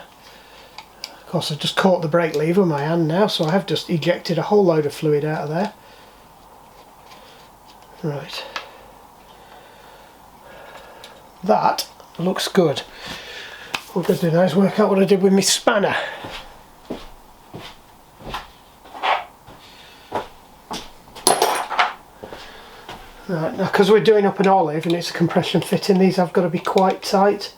Of course, I've just caught the brake lever with my hand now, so I have just ejected a whole load of fluid out of there. Right. That looks good. What I'm going to do now is work out what I did with my spanner. Right, Now, because we're doing up an olive and it's a compression fitting, these have got to be quite tight.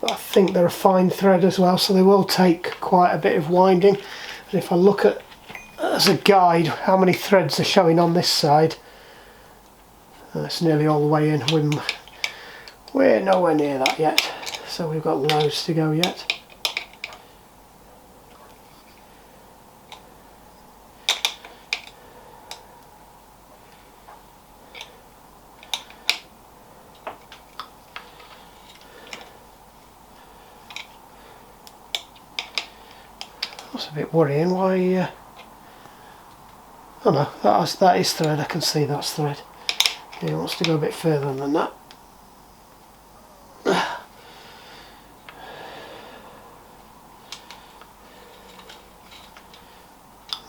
But I think they're a fine thread as well, so they will take quite a bit of winding. And if I look at, as a guide, how many threads are showing on this side, it's nearly all the way in. We're nowhere near that yet, so we've got loads to go yet. That's a bit worrying. Why? Oh no, that is thread. I can see that's thread. He wants to go a bit further than that.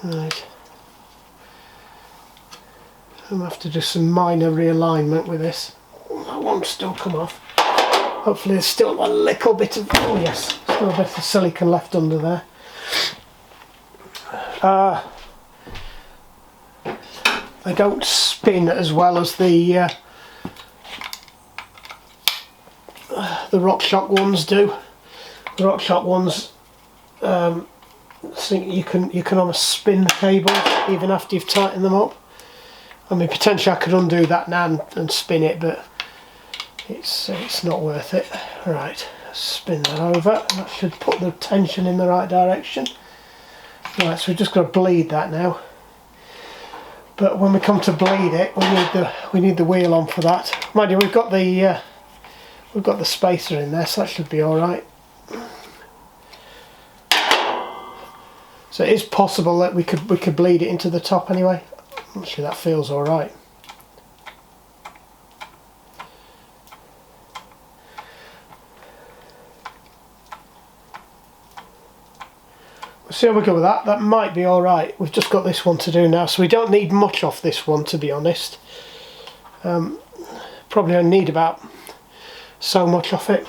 Right. I'm going to have to do some minor realignment with this. That won't still come off. Hopefully there's still a little bit of, oh yes, still a bit of silicone left under there. They don't spin as well as the RockShox ones do. The RockShox ones, I think you can almost spin the cables even after you've tightened them up. I mean, potentially I could undo that now and spin it, but it's not worth it. Right, spin that over. That should put the tension in the right direction. Right, so we've just got to bleed that now. But when we come to bleed it, we need the wheel on for that. Mind you, we've got the spacer in there, so that should be all right. So it is possible that we could bleed it into the top anyway. Actually, that feels all right. We'll see how we go with that. That might be all right. We've just got this one to do now, so we don't need much off this one, to be honest. Probably only need about so much off it.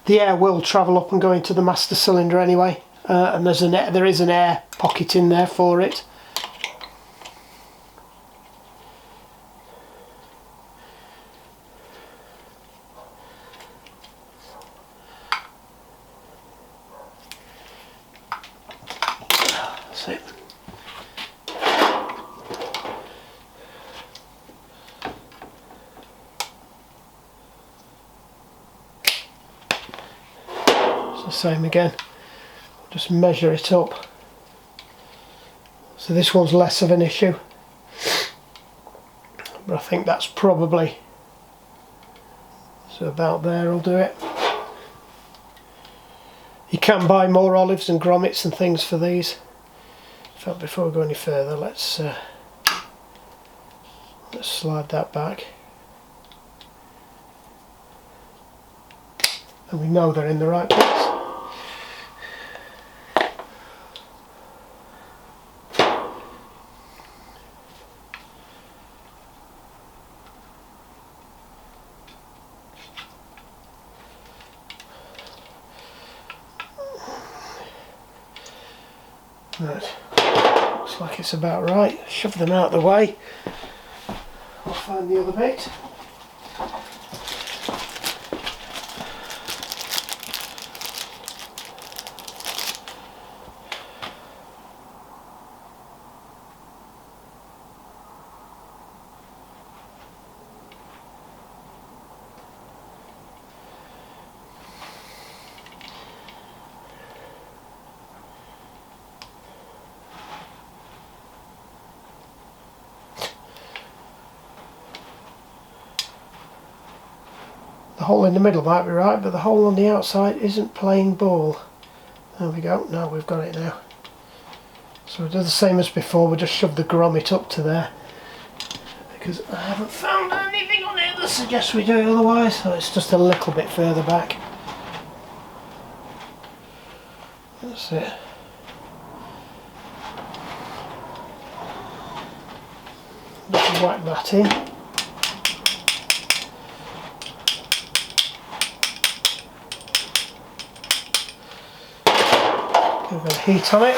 The air will travel up and go into the master cylinder anyway, and there is an air pocket in there for it. That's it. Same again, just measure it up. So this one's less of an issue, but I think that's probably, so about there I'll do it. You can buy more olives and grommets and things for these. In fact, before we go any further, let's slide that back. And we know they're in the right place. Right. Looks like it's about right. Shove them out of the way. I'll find the other bit. The hole in the middle might be right, but the hole on the outside isn't playing ball. There we go, now we've got it now. So we'll do the same as before, we'll just shove the grommet up to there. Because I haven't found anything on it that suggests we do it otherwise, so it's just a little bit further back. That's it. Just whack that in. Give a bit of heat on it.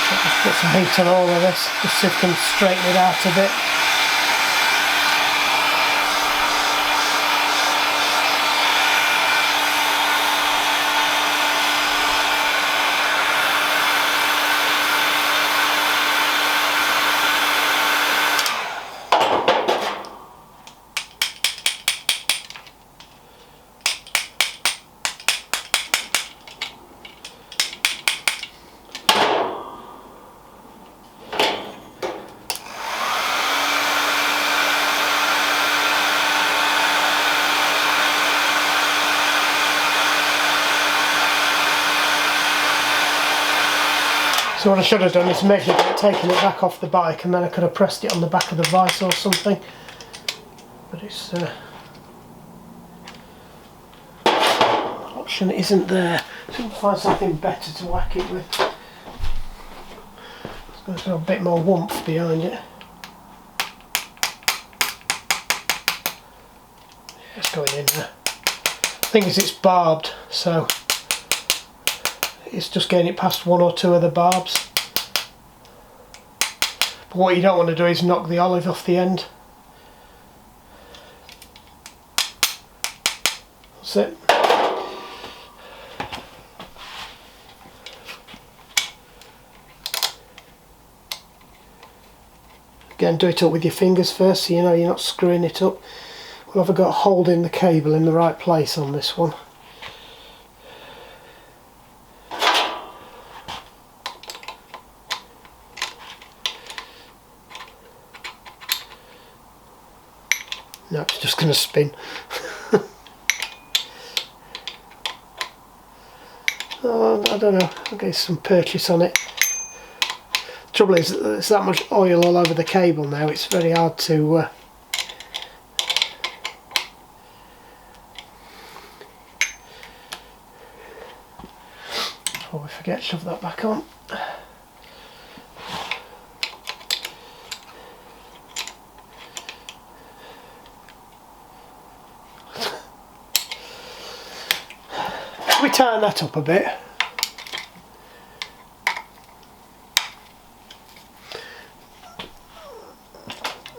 Just put some heat on all of this, just so you can straighten it out a bit. So what I should have done is measured it, taken it back off the bike, and then I could have pressed it on the back of the vice or something. But it's option isn't there. So we'll find something better to whack it with. It's got a bit more warmth behind it. It's going in there. The thing is, it's barbed, so it's just getting it past one or two of the barbs. But what you don't want to do is knock the olive off the end. That's it. Again, do it up with your fingers first, so you know you're not screwing it up. Well, have I got holding the cable in the right place on this one? No, it's just going to spin. Oh, I don't know, I'll get some purchase on it. Trouble is, there's that much oil all over the cable now, it's very hard to before we forget, shove that back on. We tighten that up a bit.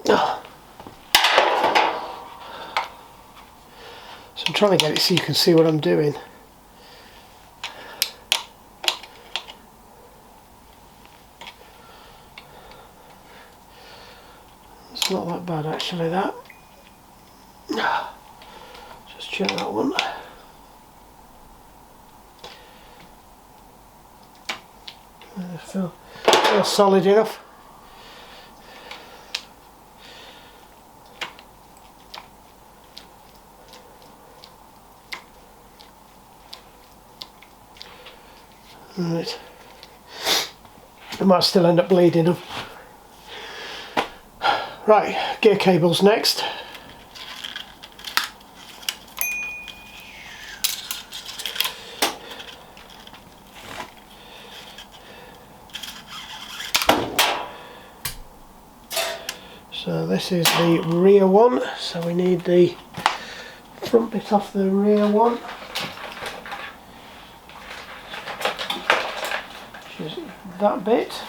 Oh. So I'm trying to get it so you can see what I'm doing. It's not that bad actually, that. Just check that one. Feel solid enough. Right. It might still end up bleeding them. Right, gear cables next. So this is the rear one, so we need the front bit off the rear one, which is that bit.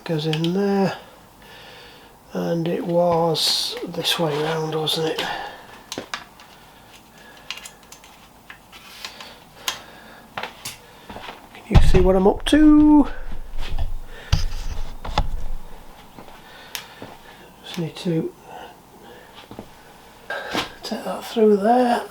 Goes in there, and it was this way round, wasn't it? Can you see what I'm up to? Just need to take that through there.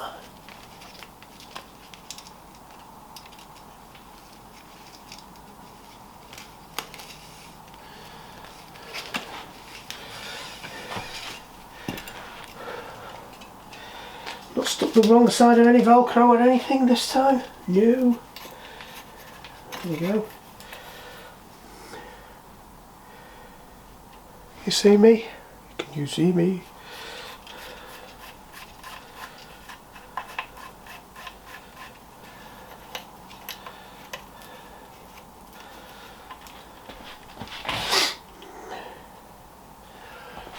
Not stuck the wrong side of any Velcro or anything this time. No. There we go. You see me? Can you see me?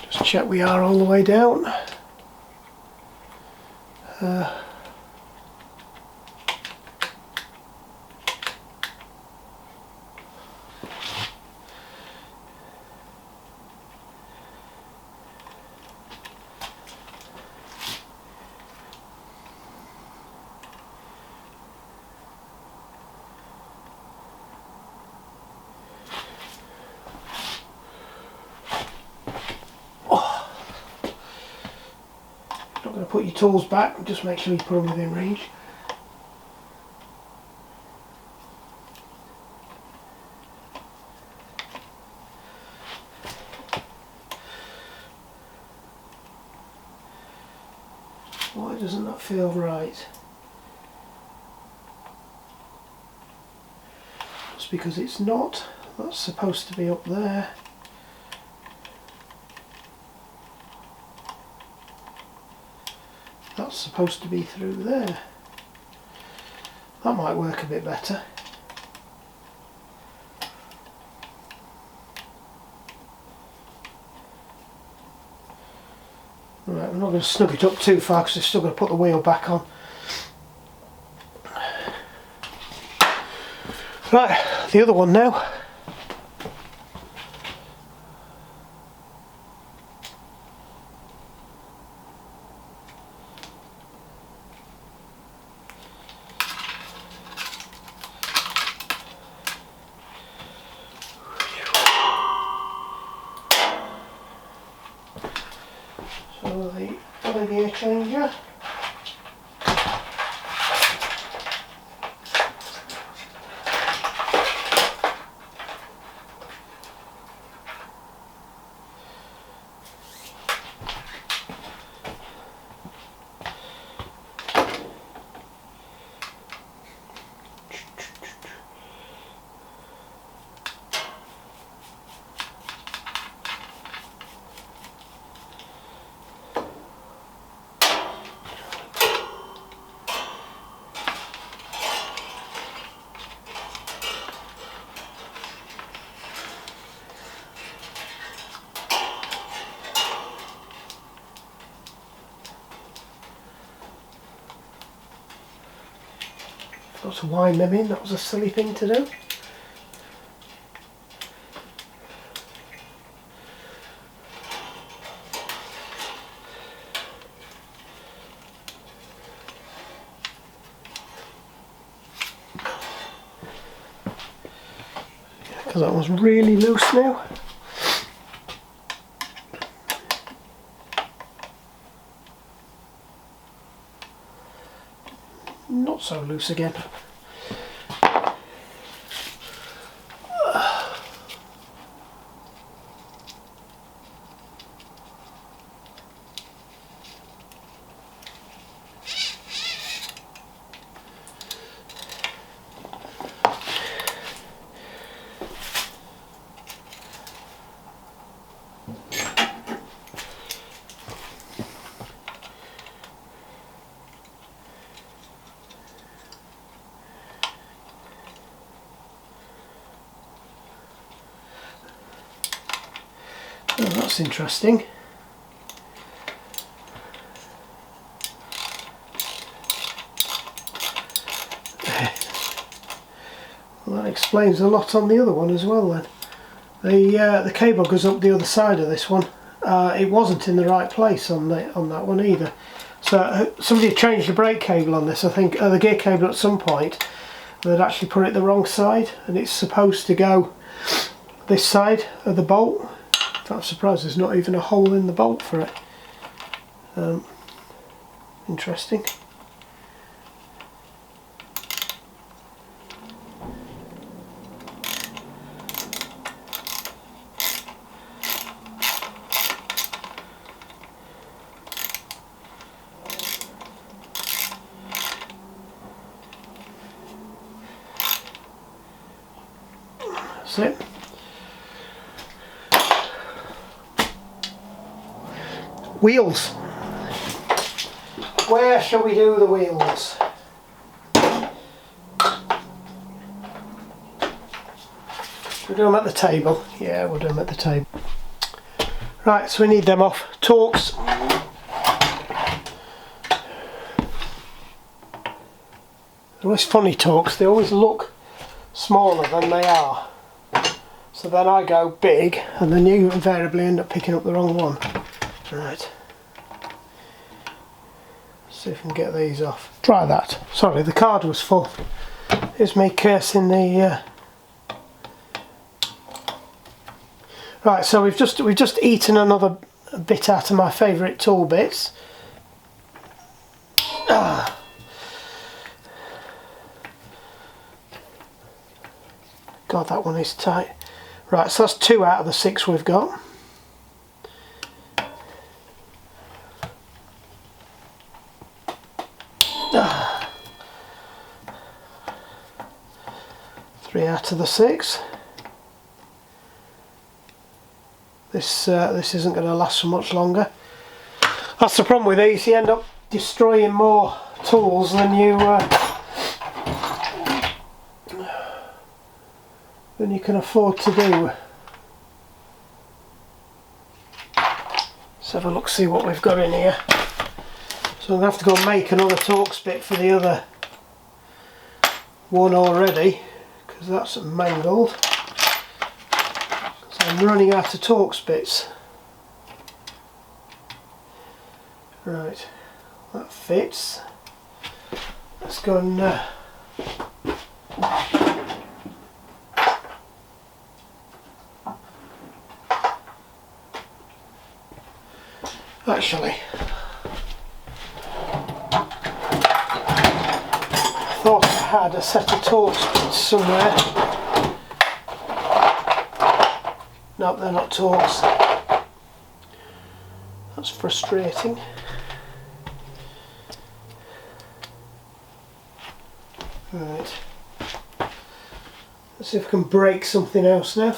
Just check we are all the way down. Not going to put your tools back, just make sure you put them within reach. Why doesn't that feel right? It's because it's not. That's supposed to be up there. That's supposed to be through there. That might work a bit better. Right, I'm not going to snug it up too far because I'm still going to put the wheel back on. Right, the other one now. So the other gear changer. Got to wind them in, that was a silly thing to do. Because that one's really loose now. Not so loose again. Oh, that's interesting. Well, that explains a lot on the other one as well then. The cable goes up the other side of this one. It wasn't in the right place on that one either. So somebody had changed the brake cable on this, I think, the gear cable at some point. They'd actually put it the wrong side, and it's supposed to go this side of the bolt. I'm surprised there's not even a hole in the bolt for it. Interesting. That's it. Wheels. Where shall we do the wheels? We'll do them at the table. Yeah, we'll do them at the table. Right, so we need them off. Torques. They're always funny torques. They always look smaller than they are. So then I go big, and then you invariably end up picking up the wrong one. Right. See if we can get these off. Try that. Sorry, the card was full. Here's me cursing the. Right, so we've just eaten another bit out of my favourite tool bits. God, that one is tight. Right, so that's 2 out of the 6 we've got. Three out of the 6. This isn't going to last for much longer. That's the problem with these. You end up destroying more tools than you can afford to do. Let's have a look, see what we've got in here. So I'm going to have to go and make another Torx bit for the other one already, because that's mangled. So I'm running out of Torx bits. Right, that fits. Let's go and actually, I thought I had a set of Torx bits somewhere. Nope, they're not Torx. That's frustrating. Right. Let's see if we can break something else now.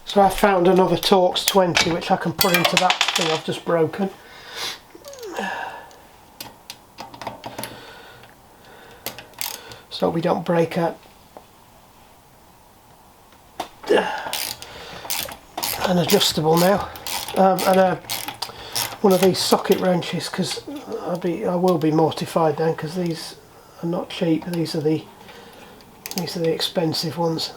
So I found another Torx 20 which I can put into that thing I've just broken. So we don't break out an adjustable now, and one of these socket wrenches, because I will be mortified then, because these are not cheap. These are the expensive ones.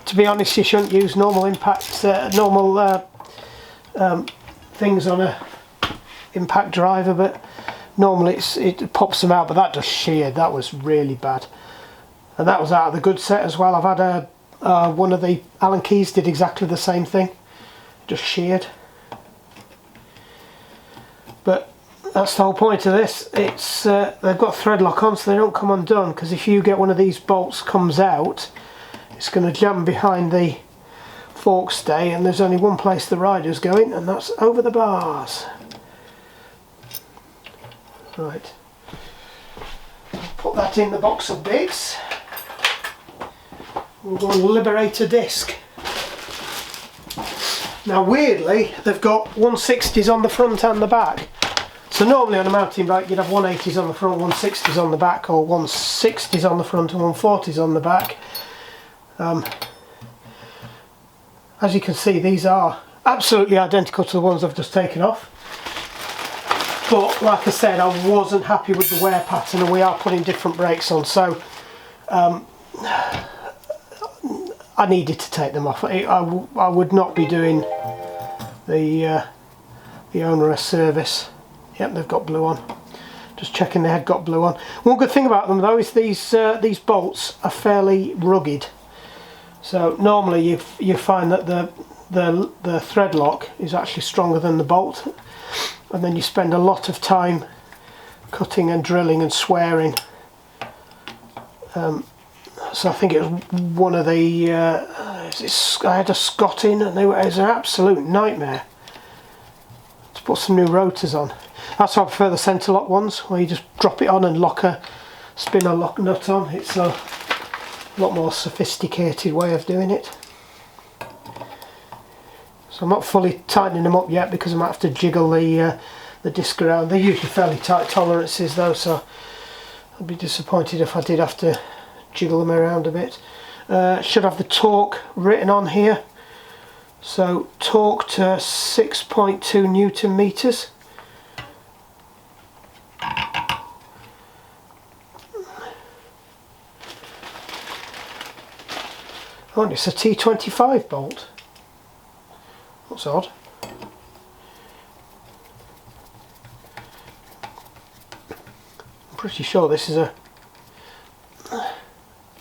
To be honest, you shouldn't use normal impact, normal things on a impact driver, but normally it pops them out. But that just sheared. That was really bad, and that was out of the good set as well. I've had one of the Allen keys did exactly the same thing, just sheared. But that's the whole point of this. It's they've got thread lock on, so they don't come undone, because if you get one of these bolts comes out, it's going to jam behind the fork stay, and there's only one place the rider's going, and that's over the bars. Right, put that in the box of bits. We'll go and liberate a disc. Now weirdly, they've got 160s on the front and the back. So normally on a mountain bike you'd have 180s on the front, 160s on the back, or 160s on the front and 140s on the back. As you can see, these are absolutely identical to the ones I've just taken off. But like I said, I wasn't happy with the wear pattern, and we are putting different brakes on, so I needed to take them off. I would not be doing the onerous service. Yep, they've got blue on. Just checking they had got blue on. One good thing about them though is these bolts are fairly rugged. So normally you find that the thread lock is actually stronger than the bolt, and then you spend a lot of time cutting and drilling and swearing. So I think it was one of the I had a Scott in and it was an absolute nightmare to put some new rotors on. That's why I prefer the centre lock ones, where you just drop it on and spin a lock nut on. It's a lot more sophisticated way of doing it. So I'm not fully tightening them up yet because I might have to jiggle the disc around. They're usually fairly tight tolerances though, so I'd be disappointed if I did have to jiggle them around a bit. Should have the torque written on here. So torque to 6.2 Newton meters. Oh, and it's a T25 bolt. That's odd. I'm pretty sure this is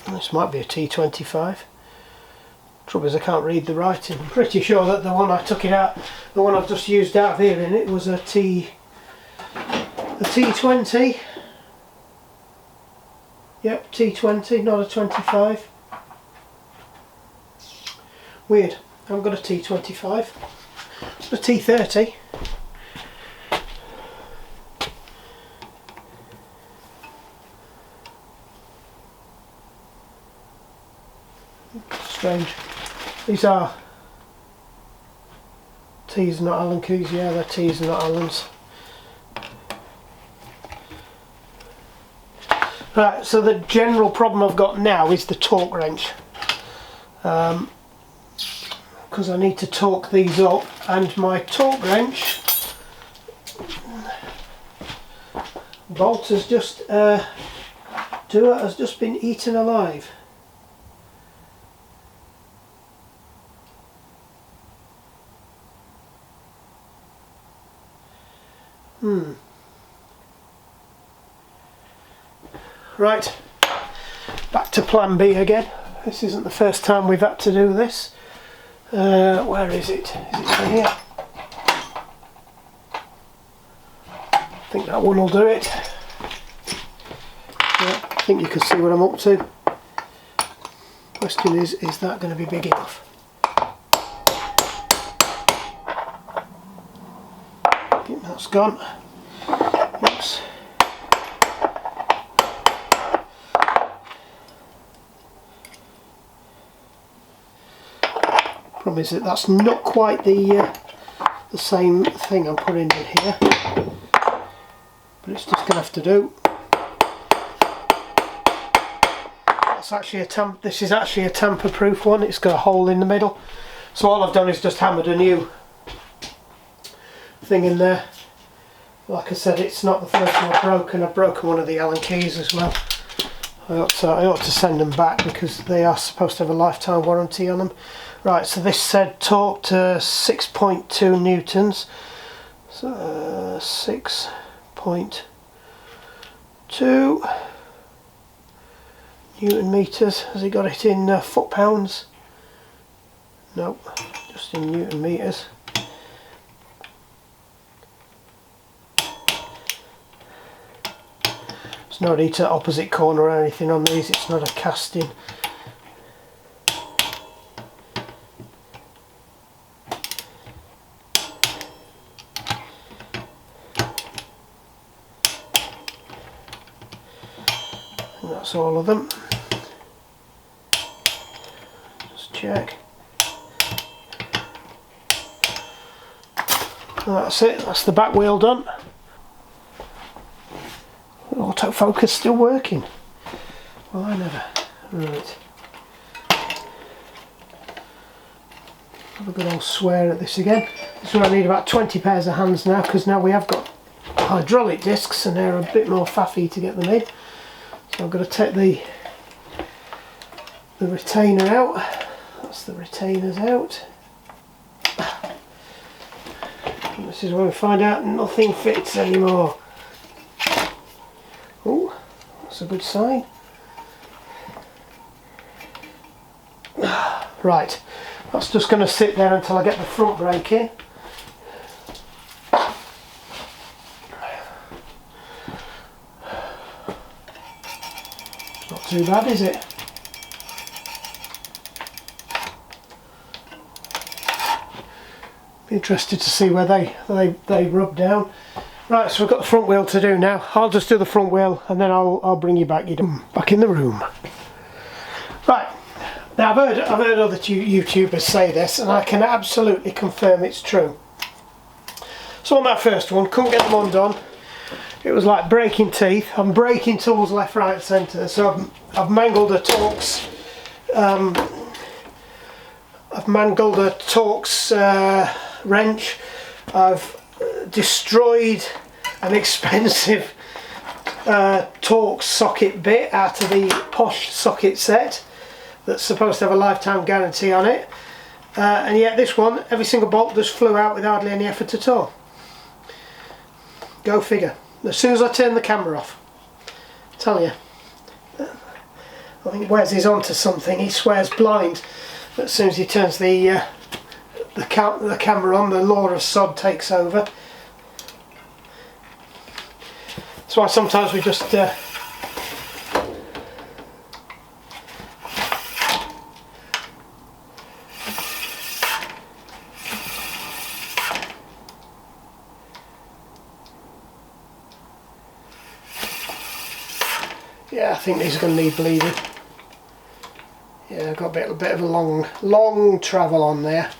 this might be a T25. Trouble is I can't read the writing. I'm pretty sure that the one I took it out, the one I've just used out of here in it was a T20. Yep, T20, not a 25. Weird. I haven't got a T25. It's a T30. Strange. These are T's, not Allen keys. Yeah, they're T's, not Allens. Right, so the general problem I've got now is the torque wrench. Because I need to torque these up, and my torque wrench bolt has just has just been eaten alive. Right, back to plan B again. This isn't the first time we've had to do this. Where is it? Is it over here? I think that one will do it. Yeah, I think you can see what I'm up to. Question is that going to be big enough? I think that's gone. Oops. Problem is that that's not quite the same thing I'm putting in here, but it's just going to have to do. That's actually this is actually a tamper-proof one. It's got a hole in the middle, so all I've done is just hammered a new thing in there. Like I said, it's not the first one I've broken. I've broken one of the Allen keys as well. I ought to send them back because they are supposed to have a lifetime warranty on them. Right, so this said torque to 6.2 newtons. So 6.2 Newton meters. Has he got it in foot pounds? Nope, just in Newton meters. There's no need to opposite corner or anything on these. It's not a casting. And that's all of them. Just check. That's it. That's the back wheel done. Autofocus still working. Well, I never. Right. Have a good old swear at this again. This is where I need about 20 pairs of hands now, because now we have got hydraulic discs and they're a bit more faffy to get them in. So I've got to take the retainer out. That's the retainers out. And this is where we find out nothing fits anymore. Oh, that's a good sign. Right, that's just going to sit there until I get the front brake in. Not too bad, is it? Interested to see where they rub down. Right, so we've got the front wheel to do now. I'll just do the front wheel and then I'll bring you back. Back in the room. Right. Now I've heard other YouTubers say this, and I can absolutely confirm it's true. So on that first one, couldn't get them undone. It was like breaking teeth. I'm breaking tools left, right, centre. So I've mangled a Torx. I've mangled a Torx wrench. I've destroyed an expensive Torx socket bit out of the posh socket set that's supposed to have a lifetime guarantee on it, and yet this one, every single bolt just flew out with hardly any effort at all. Go figure. As soon as I turn the camera off, I tell you, I think Wes is onto something. He swears blind as soon as he turns the camera on. The law of sod takes over. That's why sometimes we just yeah, I think these are going to need bleeding. Yeah, I've got a bit of a long travel on there.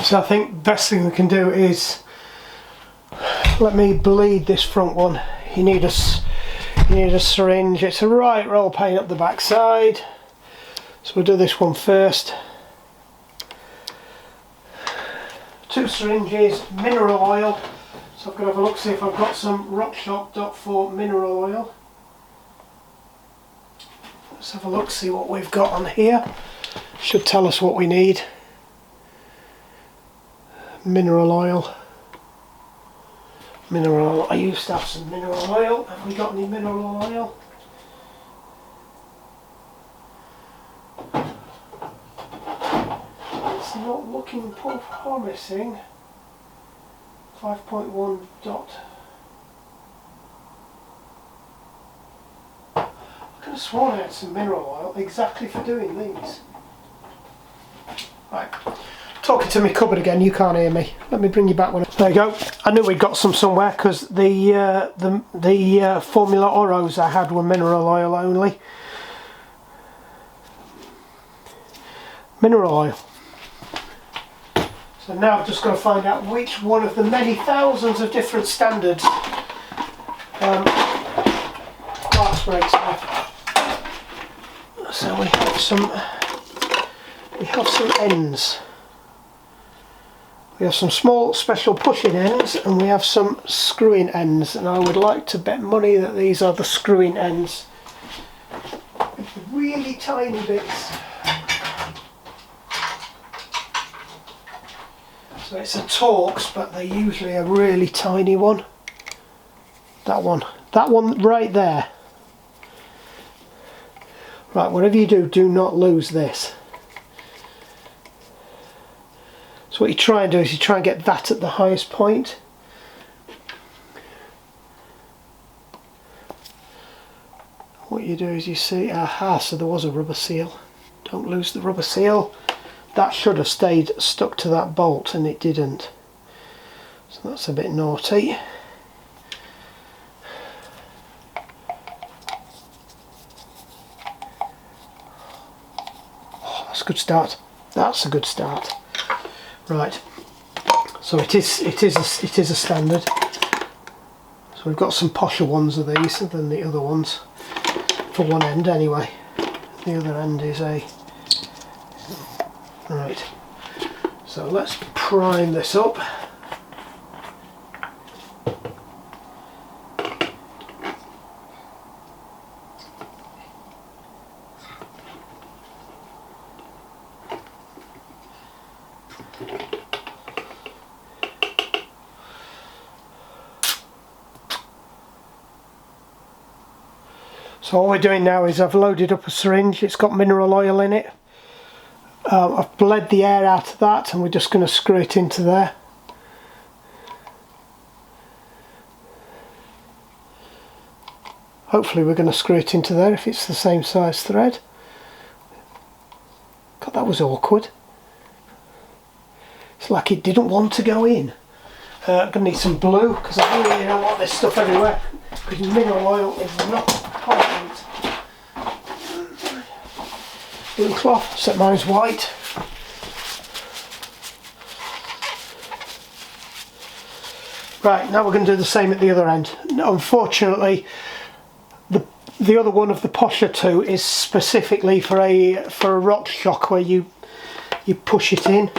So I think the best thing we can do is let me bleed this front one. You need a syringe. It's a right roll pain up the back side. So we'll do this one first. 2 syringes, mineral oil. So I've got to have a look, see if I've got some RockShop.4 mineral oil. Let's have a look, see what we've got on here. Should tell us what we need. Mineral oil. Mineral oil. I used to have some mineral oil. Have we got any mineral oil? It's not looking promising. 5.1 dot. I could have sworn I had some mineral oil exactly for doing these. Right. Talking to my cupboard again, you can't hear me. Let me bring you back when there you go. I knew we'd got some somewhere because the Formula Oros I had were mineral oil only. Mineral oil. So now I've just got to find out which one of the many thousands of different standards parts breaks have. So we have some ends. We have some small special pushing ends and we have some screwing ends, and I would like to bet money that these are the screwing ends. With the really tiny bits. So it's a Torx, but they're usually a really tiny one. That one right there. Right, whatever you do, do not lose this. So what you try and do is you try and get that at the highest point. What you do is you see, aha, so there was a rubber seal. Don't lose the rubber seal. That should have stayed stuck to that bolt and it didn't. So that's a bit naughty. Oh, that's a good start. That's a good start. Right. So it is a standard. So we've got some posher ones of these than the other ones. For one end anyway. The other end is a... Right, so let's prime this up. So all we're doing now is I've loaded up a syringe. It's got mineral oil in it. I've bled the air out of that and we're just going to screw it into there. Hopefully we're going to screw it into there if it's the same size thread. God, that was awkward. It's like it didn't want to go in. I'm going to need some blue because I really don't want this stuff everywhere, because mineral oil is not important. Blue cloth, set mine as white. Right, now we're going to do the same at the other end. Unfortunately, the other one of the Parts2 is specifically for a rock shock where you push it in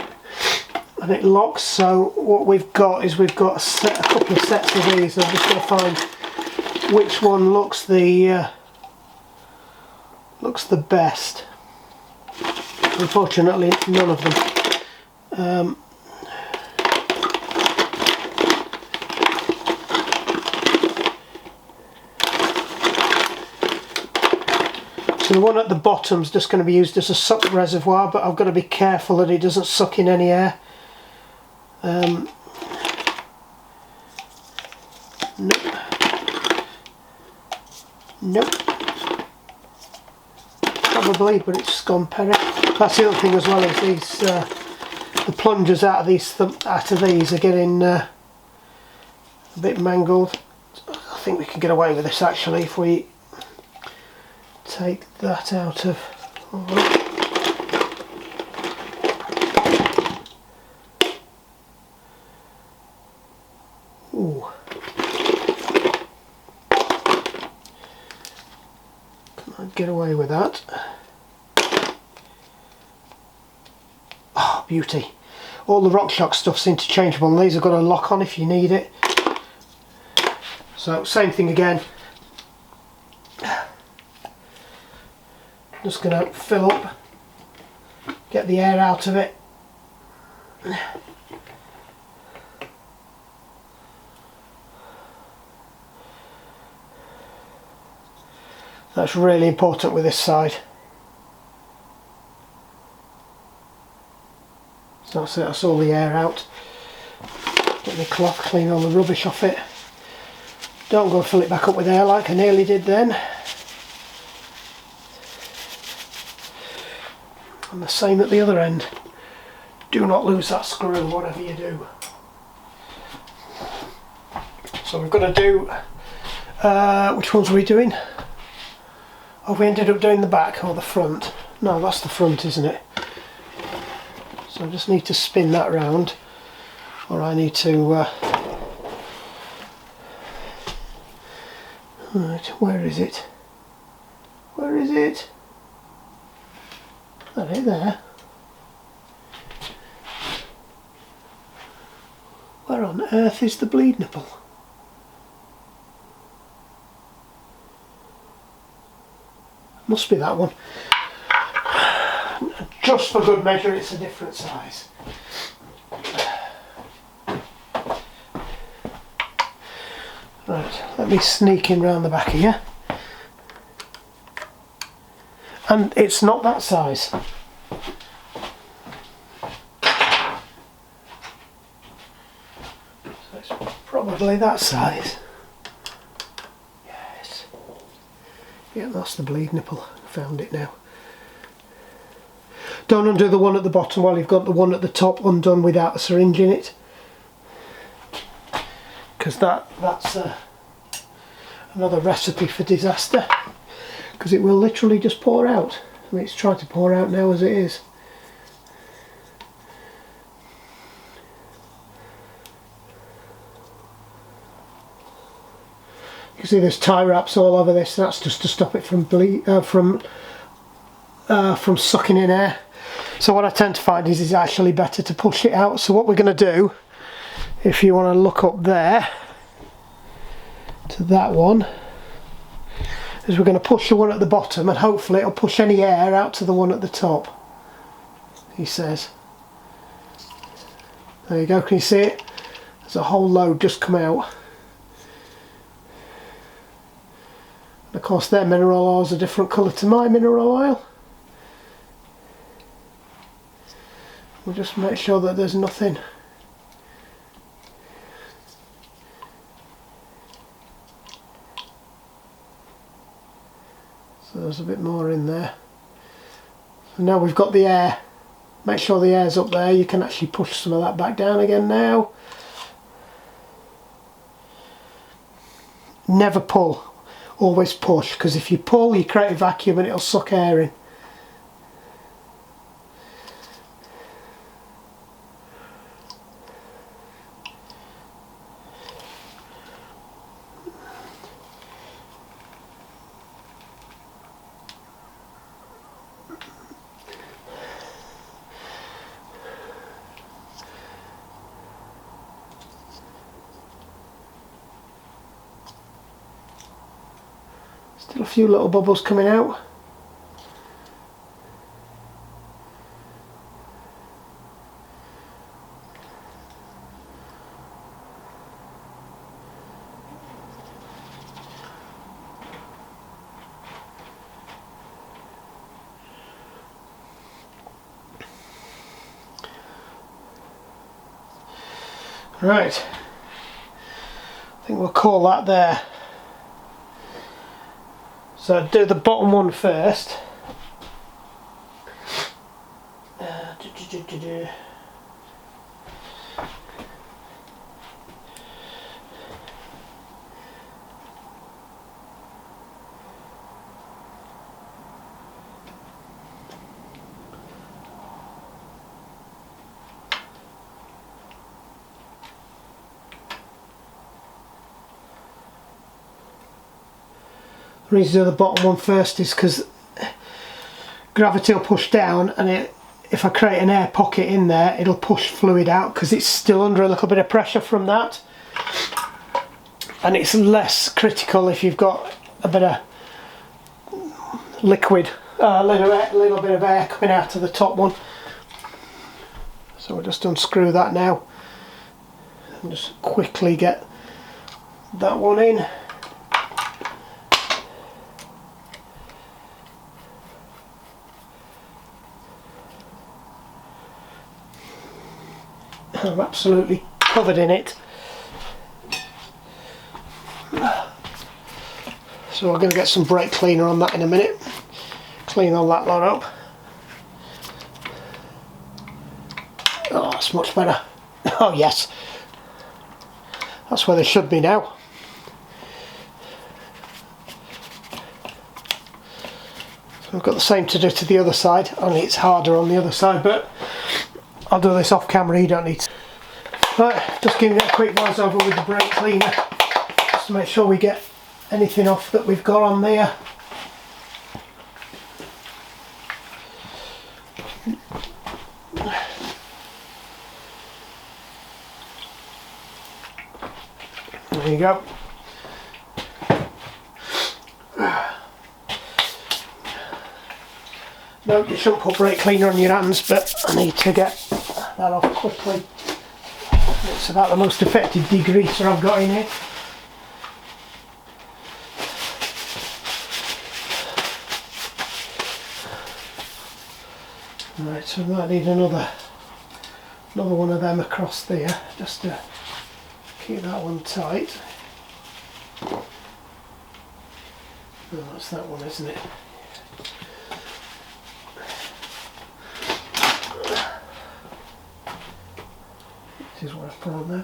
and it locks. So what we've got is a couple of sets of these. I'm just going to find which one looks the best. Unfortunately, none of them. So the one at the bottom is just going to be used as a suck reservoir, but I've got to be careful that it doesn't suck in any air. Nope. Probably, but it's just gone peri. That's the other thing as well, is these the plungers out of these are getting a bit mangled. I think we can get away with this actually if we take that out of. Ooh. Can I get away with that? Oh, beauty. All the RockShox stuff's interchangeable, and these have got a lock on if you need it. So same thing again. Just going to fill up, get the air out of it. That's really important with this side. So that's it, that's all the air out. Get my cloth, clean all the rubbish off it. Don't go and fill it back up with air like I nearly did then. And the same at the other end. Do not lose that screw, whatever you do. So we've got to do, which ones are we doing? Oh, we ended up doing the back or the front. No, that's the front, isn't it? So I just need to spin that round, or I need to... Right, where is it? Where is it? There. Where on earth is the bleed nipple? Must be that one. Just for good measure, it's a different size. Right, let me sneak in round the back here. And it's not that size. So it's probably that size. Yes. Yeah, that's the bleed nipple. Found it now. Don't undo the one at the bottom while you've got the one at the top undone without a syringe in it, because that's another recipe for disaster, because it will literally just pour out. I mean, it's trying to pour out now as it is. You see there's tie wraps all over this. That's just to stop it from sucking in air. So what I tend to find is it's actually better to push it out. So what we're going to do, if you want to look up there to that one, is we're going to push the one at the bottom, and hopefully it'll push any air out to the one at the top, he says. There you go, can you see it? There's a whole load just come out. And of course their mineral oil is a different colour to my mineral oil. We'll just make sure that there's nothing. So there's a bit more in there. So now we've got the air Make sure the air's up there. You can actually push some of that back down again now. Never pull, always push, because if you pull you create a vacuum and it'll suck air in. Still a few little bubbles coming out. Right, I think we'll call that there. So do the bottom one first. The reason to do the bottom one first is because gravity will push down, and if I create an air pocket in there, it'll push fluid out because it's still under a little bit of pressure from that, and it's less critical if you've got a bit of liquid, a little bit of air coming out of the top one. So we'll just unscrew that now and just quickly get that one in. I'm absolutely covered in it. So we're going to get some brake cleaner on that in a minute. Clean all that lot up. Oh, that's much better. Oh yes. That's where they should be now. So we've got the same to do to the other side, only it's harder on the other side, but I'll do this off camera, you don't need to. Right, just giving it a quick once over with the brake cleaner, just to make sure we get anything off that we've got on there. There you go. No, you shouldn't put brake cleaner on your hands, but I need to get that off quickly. It's about the most effective degreaser I've got in here. Right, so we might need another one of them across there, just to keep that one tight. Oh, that's that one, isn't it? This is what I've put on there.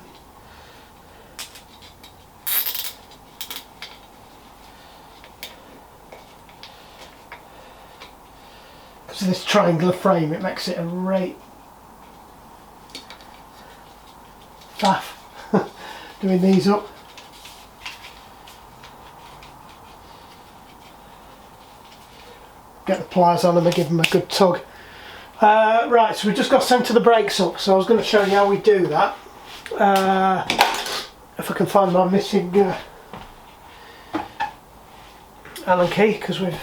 Because of this triangular frame, it makes it a right faff doing these up. Get the pliers on them and give them a good tug. Right, so we've just got centre the brakes up, so I was going to show you how we do that. If I can find my missing Allen key, because we've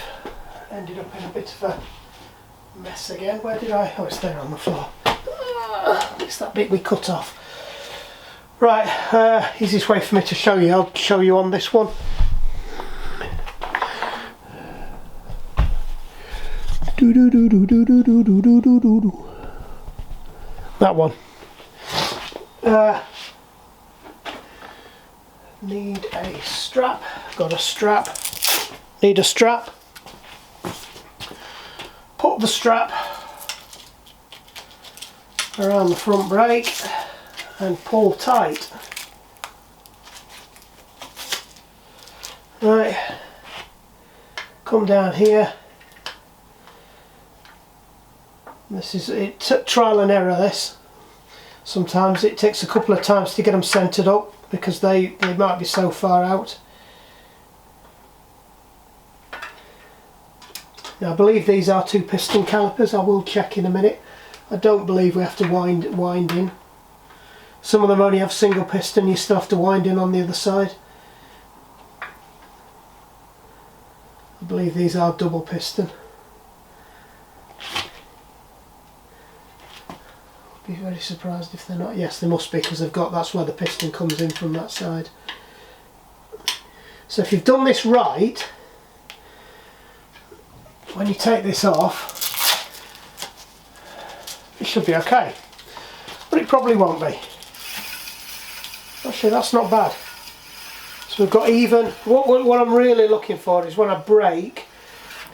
ended up in a bit of a mess again. Where did I? Oh, it's there on the floor. It's that bit we cut off. Right, easiest way for me to show you, I'll show you on this one. That one. Need a strap. Got a strap. Need a strap. Put the strap around the front brake and pull tight. Right, come down here. This is it. Trial and error. This. Sometimes it takes a couple of times to get them centred up because they might be so far out. Now I believe these are 2 piston calipers. I will check in a minute. I don't believe we have to wind in. Some of them only have single piston. You still have to wind in on the other side. I believe these are double piston. I'd be very surprised if they're not. Yes, they must be, because they've got, that's where the piston comes in from that side. So if you've done this right, when you take this off, it should be okay, but it probably won't be. Actually, that's not bad. So we've got even. What I'm really looking for is when I brake,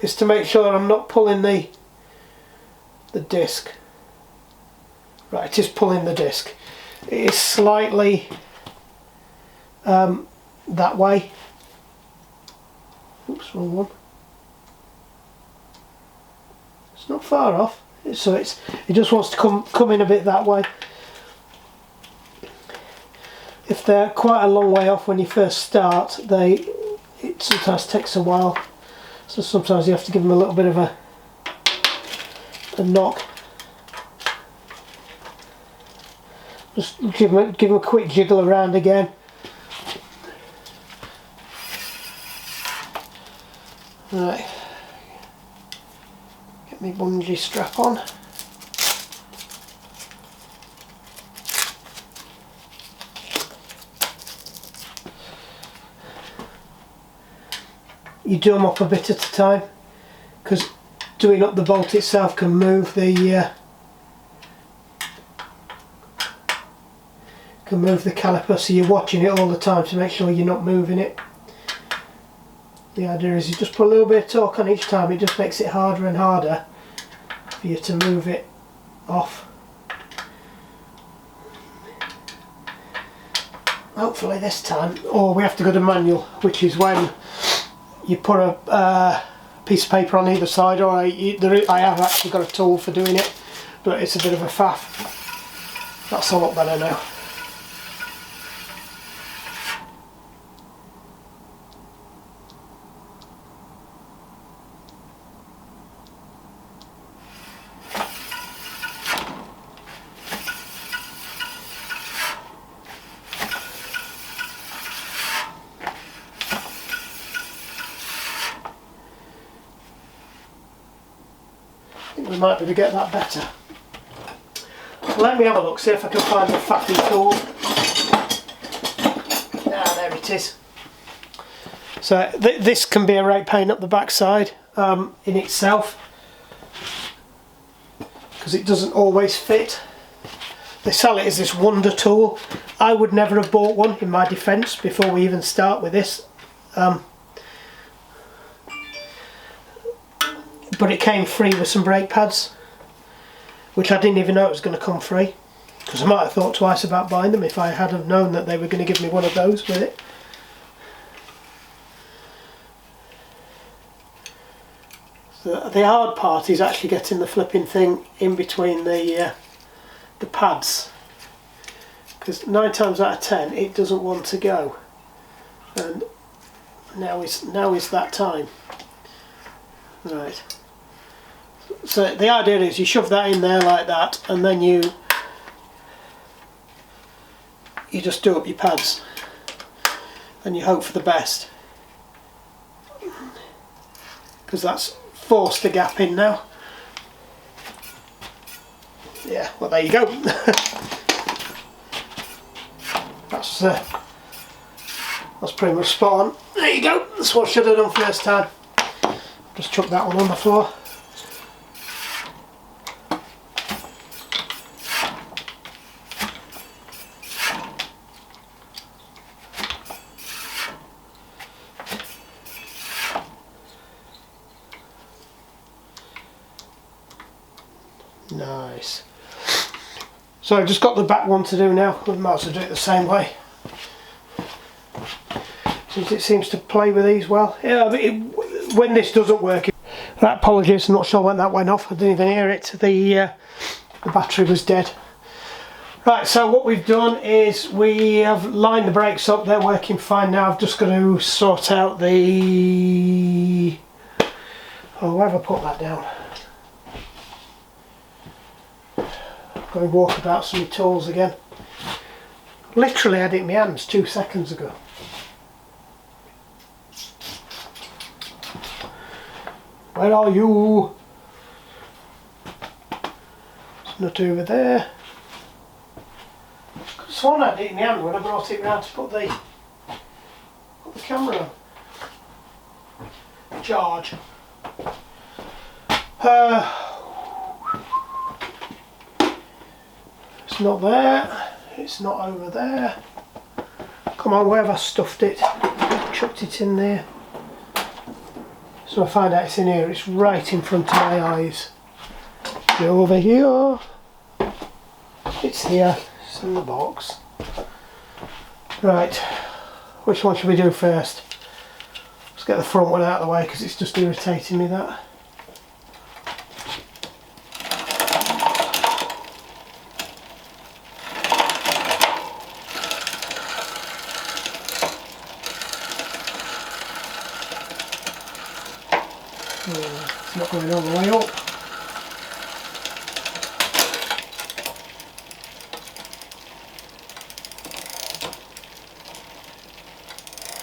is to make sure that I'm not pulling the disc. Right, it is pulling the disc. It is slightly that way. Oops, wrong one. It's not far off. So it just wants to come in a bit that way. If they're quite a long way off when you first start, it sometimes takes a while. So sometimes you have to give them a little bit of a knock. Just give them a quick jiggle around again. Right. Get my bungee strap on. You do them up a bit at a time, because doing up the bolt itself can move the caliper, so you're watching it all the time to make sure you're not moving it. The idea is you just put a little bit of torque on each time. It just makes it harder and harder for you to move it off. Hopefully this time, or we have to go to manual, which is when you put a piece of paper on either side, or I have actually got a tool for doing it, but it's a bit of a faff. That's a lot better now. I think we might be able to get that better. Let me have a look, see if I can find the faffy tool. Ah, there it is. So this can be a right pain up the backside in itself, because it doesn't always fit. They sell it as this wonder tool. I would never have bought one, in my defence, before we even start with this. But it came free with some brake pads, which I didn't even know it was going to come free, because I might have thought twice about buying them if I had have known that they were going to give me one of those with it. So the hard part is actually getting the flipping thing in between the pads, because 9 times out of 10 it doesn't want to go, and now is that time. Right. So the idea is you shove that in there like that, and then you just do up your pads, and you hope for the best, because that's forced a gap in now. Yeah, well, there you go. That's pretty much spot on. There you go. That's what I should have done first time. Just chuck that one on the floor. Nice. So I've just got the back one to do now. We might as well do it the same way, since it seems to play with these well. Yeah, when this doesn't work, right, apologies, I'm not sure when that went off. I didn't even hear it. The battery was dead. Right, so what we've done is we have lined the brakes up. They're working fine now. I've just got to sort out the... oh, where have I put that down? Go and walk about some tools again. Literally had it in my hands 2 seconds ago. Where are you? It's not over there. I could have sworn I had it in my hand when I brought it round to put the camera on. Charge. It's not there, it's not over there. Come on, where have I stuffed it? Chucked it in there. So I find out it's in here, it's right in front of my eyes. It's over here. It's here, it's in the box. Right, which one should we do first? Let's get the front one out of the way because it's just irritating me, that. It's not going all the way up.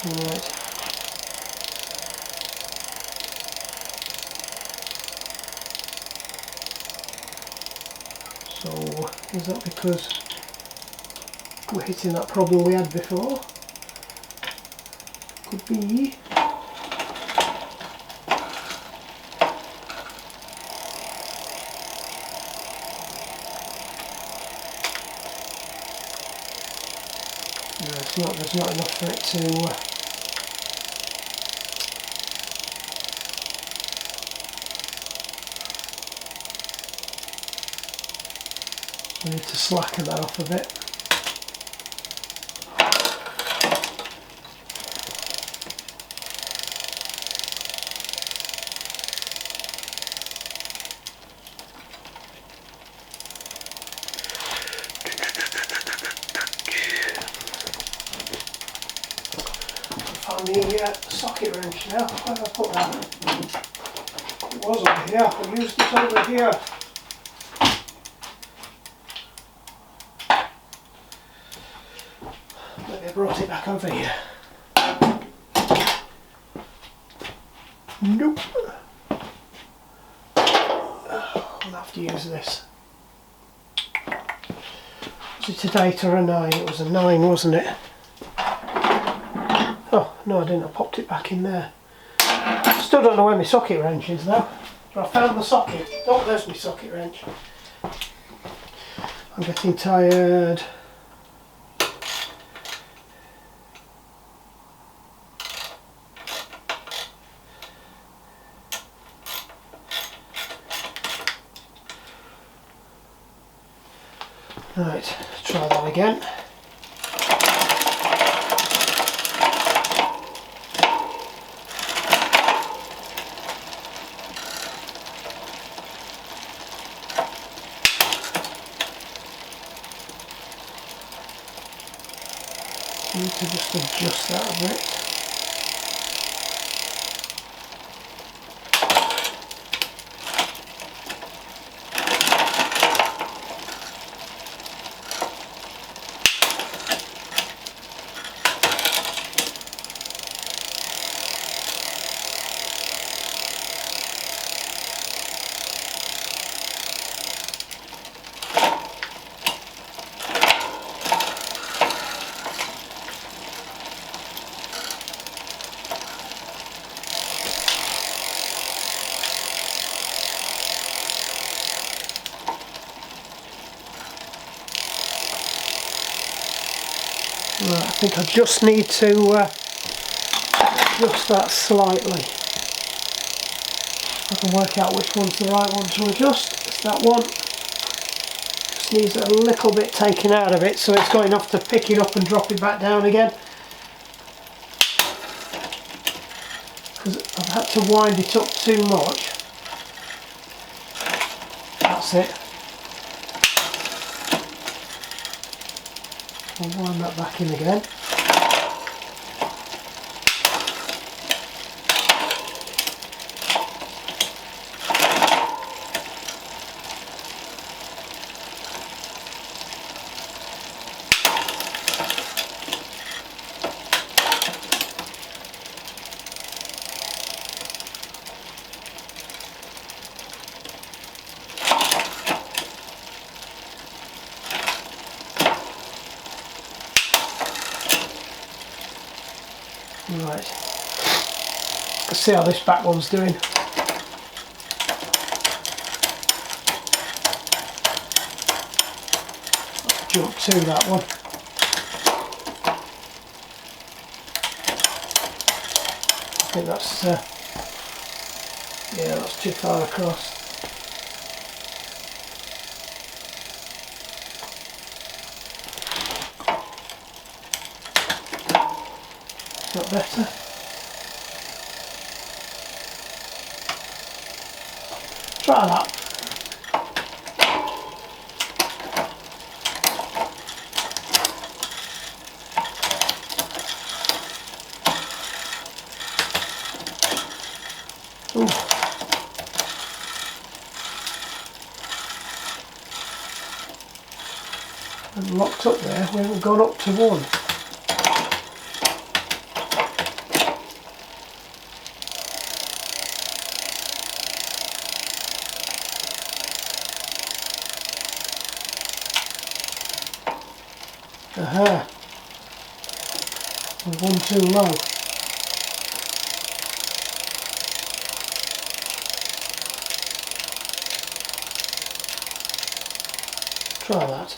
Right. So, is that because we're hitting that problem we had before? Could be. No, there's not enough for it to... I need to slacken that off a bit. Found the socket wrench now. Where have I put that? It was over here. I used it over here. Maybe I brought it back over here. Nope. I'll have to use this. Was it a 8 or a 9? It was a 9, wasn't it? Oh, no I didn't, I popped it back in there. Still don't know where my socket wrench is though. But I found the socket. Oh, there's my socket wrench. I'm getting tired. Right, let's try that again. Need to just adjust that a bit. Right, I think I just need to adjust that slightly. I can work out which one's the right one to adjust. It's that one. Just just needs a little bit taken out of it so it's got enough to pick it up and drop it back down again. Because I've had to wind it up too much. That's it. I'll wind that back in again. Right, let's see how this back one's doing. Let's jump to that one. I think that's, yeah, that's too far across. Not better. Try that. Ooh. I'm locked up there. We haven't gone up to one. Aha! We're one too low. Try that.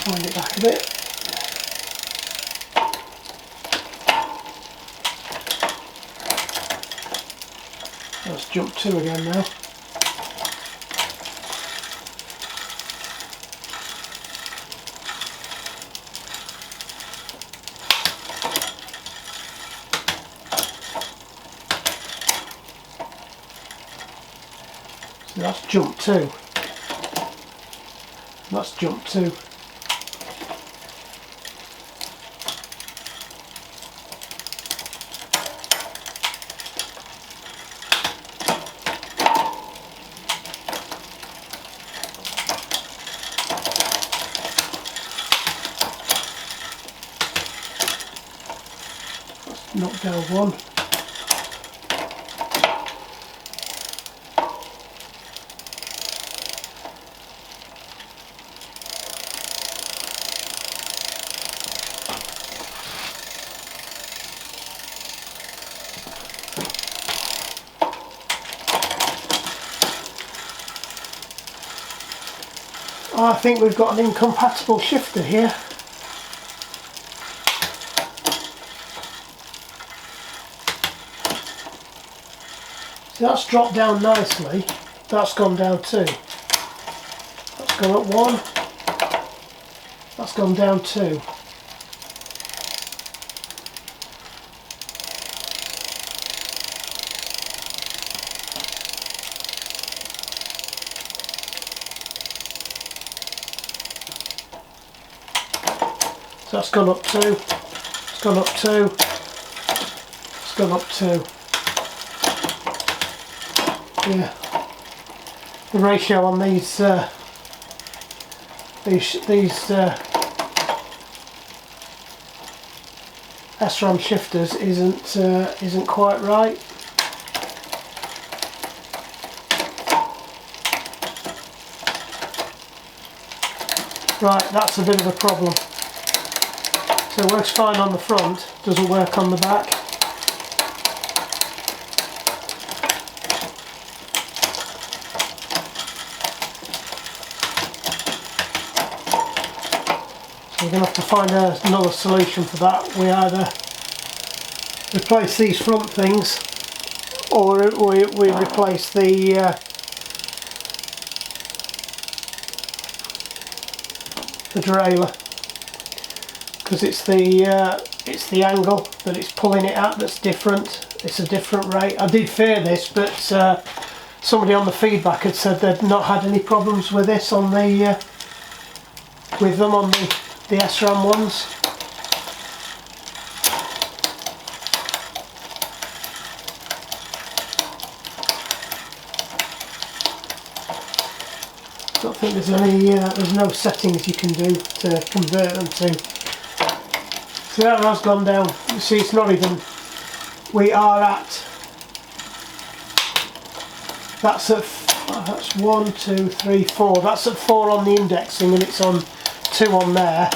Wind it back a bit. Let's jump two again now. So that's jump two. That's jump two. Knock down one. Oh, I think we've got an incompatible shifter here. So that's dropped down nicely. That's gone down two. That's gone up one. That's gone down two. So that's gone up two. It's gone up two. It's gone up two. Yeah, the ratio on these SRAM shifters isn't quite right. Right, that's a bit of a problem. So it works fine on the front, doesn't work on the back. We're going to have to find another solution for that. We either replace these front things, or we replace the derailleur, because it's the angle that it's pulling it at that's different. It's a different rate. I did fear this, but somebody on the feedback had said they'd not had any problems with this on the with them on the SRAM ones. I don't think there's any there's no settings you can do to convert them to. So that has gone down. You see, it's not even. We are at. That's 1, 2, 3, 4. That's at 4 on the indexing, and it's on 2 on there.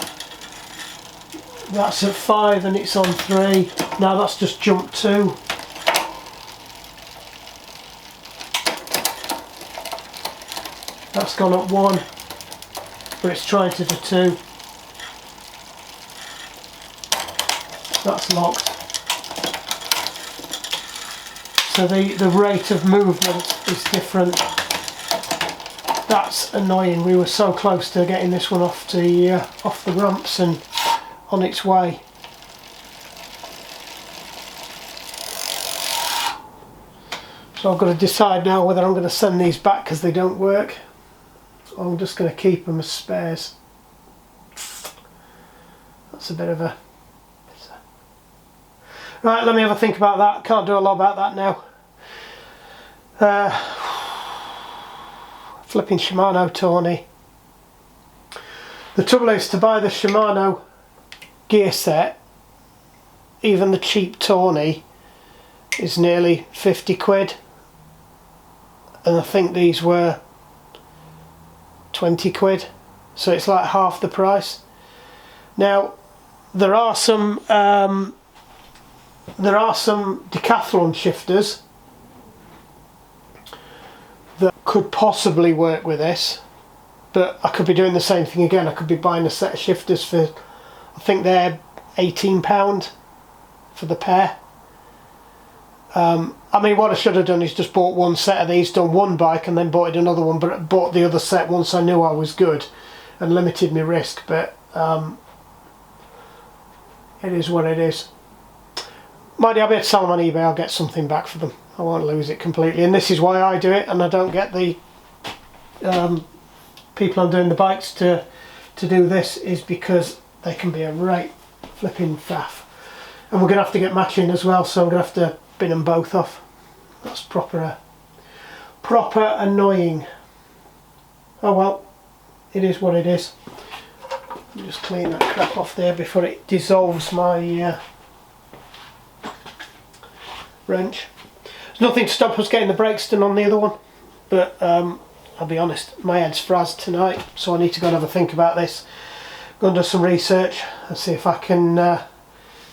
That's at 5 and it's on 3. Now that's just jumped 2. That's gone up 1, but it's trying to do 2. That's locked. So the rate of movement is different. That's annoying. We were so close to getting this one off the ramps and on its way. So I've got to decide now whether I'm going to send these back because they don't work, or I'm just going to keep them as spares. That's a bit of a... Right, let me have a think about that. Can't do a lot about that now. Flipping Shimano Tawny. The trouble is, to buy the Shimano gear set, even the cheap Tawny, is nearly 50 quid. And I think these were 20 quid. So it's like half the price. Now, there are some decathlon shifters that could possibly work with this, but I could be doing the same thing again. I could be buying a set of shifters for, I think they're £18 for the pair. I mean, what I should have done is just bought one set of these, done one bike and then bought another one, but bought the other set once I knew I was good and limited my risk. But it is what it is. Mind you, I'll be able to sell them on eBay. I'll get something back for them. I won't lose it completely, and this is why I do it, and I don't get the people I'm doing the bikes to do this, is because they can be a right flipping faff. And we're going to have to get matching as well, so I'm going to have to bin them both off. That's proper annoying. Oh well, it is what it is. Let me just clean that crap off there before it dissolves my wrench. There's nothing to stop us getting the brakes done on the other one, but I'll be honest, my head's frazzed tonight, so I need to go and have a think about this, go and do some research and see if I can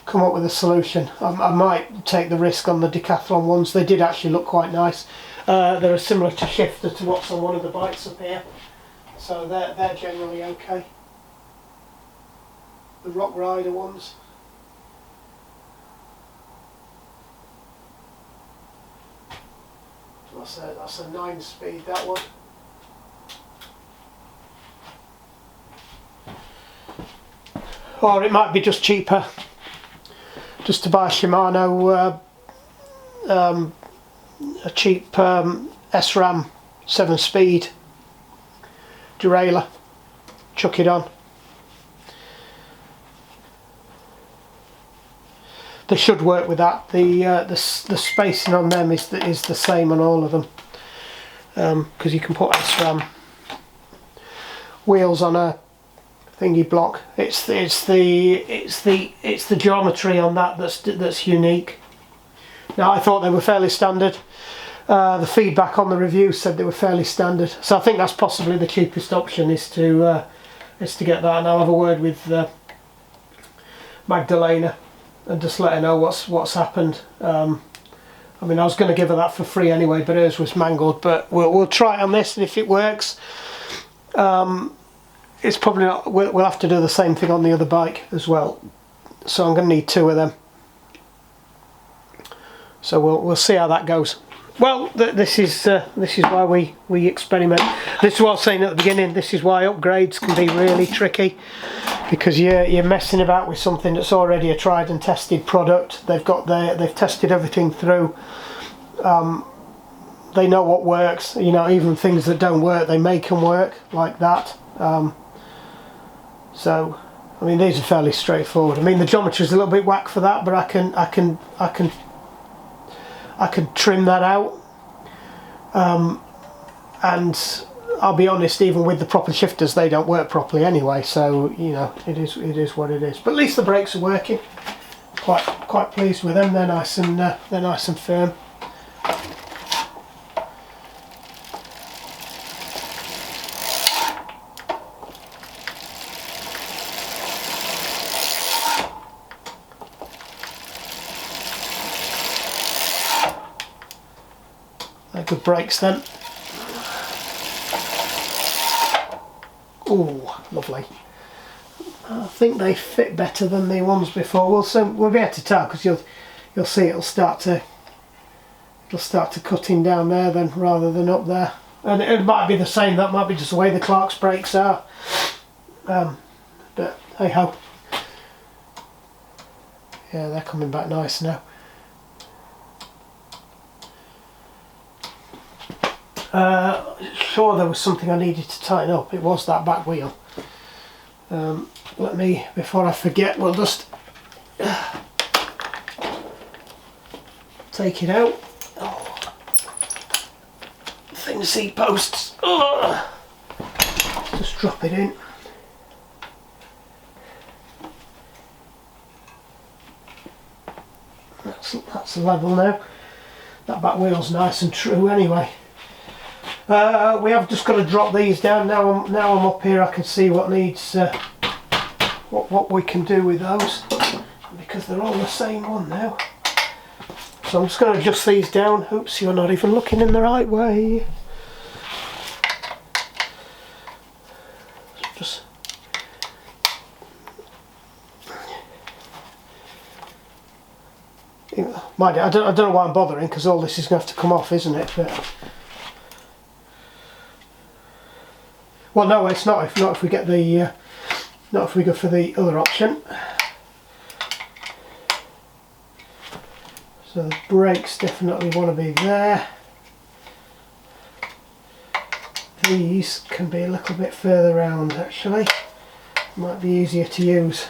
come up with a solution. I might take the risk on the Decathlon ones. They did actually look quite nice. They're similar to shifter to what's on one of the bikes up here, so they're generally okay. The Rock Rider ones. That's a 9-speed, that one. Or it might be just cheaper just to buy a Shimano, a cheap SRAM 7-speed derailleur, chuck it on. They should work with that. The spacing on them is the same on all of them, because you can put SRAM wheels on a thingy block. It's the geometry on that that's unique. Now, I thought they were fairly standard. The feedback on the review said they were fairly standard, so I think that's possibly the cheapest option, is to get that. And I'll have a word with Magdalena and just let her know what's happened. I mean, I was going to give her that for free anyway, but hers was mangled. But we'll try it on this, and if it works, it's probably not. We'll have to do the same thing on the other bike as well. So I'm going to need 2 of them. So we'll see how that goes. Well, this is why we experiment. This is what I was saying at the beginning. This is why upgrades can be really tricky, because you're messing about with something that's already a tried and tested product. They've tested everything through. They know what works. You know, even things that don't work, they make them work like that. So, I mean, these are fairly straightforward. I mean, the geometry is a little bit whack for that, but I can trim that out. And I'll be honest, even with the proper shifters, they don't work properly anyway. So, you know, it is what it is. But at least the brakes are working. Quite pleased with them. They're nice and firm. They're good brakes then. Oh, lovely. I think they fit better than the ones before. We'll be able to tell, because you'll see it'll start to cutting down there then, rather than up there. And it might be the same. That might be just the way the Clark's brakes are. But hey ho. Yeah, they're coming back nice now. Sure, there was something I needed to tighten up. It was that back wheel. Let me, before I forget, we'll just take it out. Oh. Thin seat posts. Oh. Just drop it in. That's level now. That back wheel's nice and true anyway. We have just got to drop these down. Now I'm up here, I can see what needs, what we can do with those, because they're all the same one now. So I'm just going to adjust these down. Oops, you're not even looking in the right way. Just mind you, I don't know why I'm bothering, because all this is going to have to come off, isn't it? But, well, no, it's not. If not, if we get the, not if we go for the other option. So the brakes definitely want to be there. These can be a little bit further round, actually. Might be easier to use.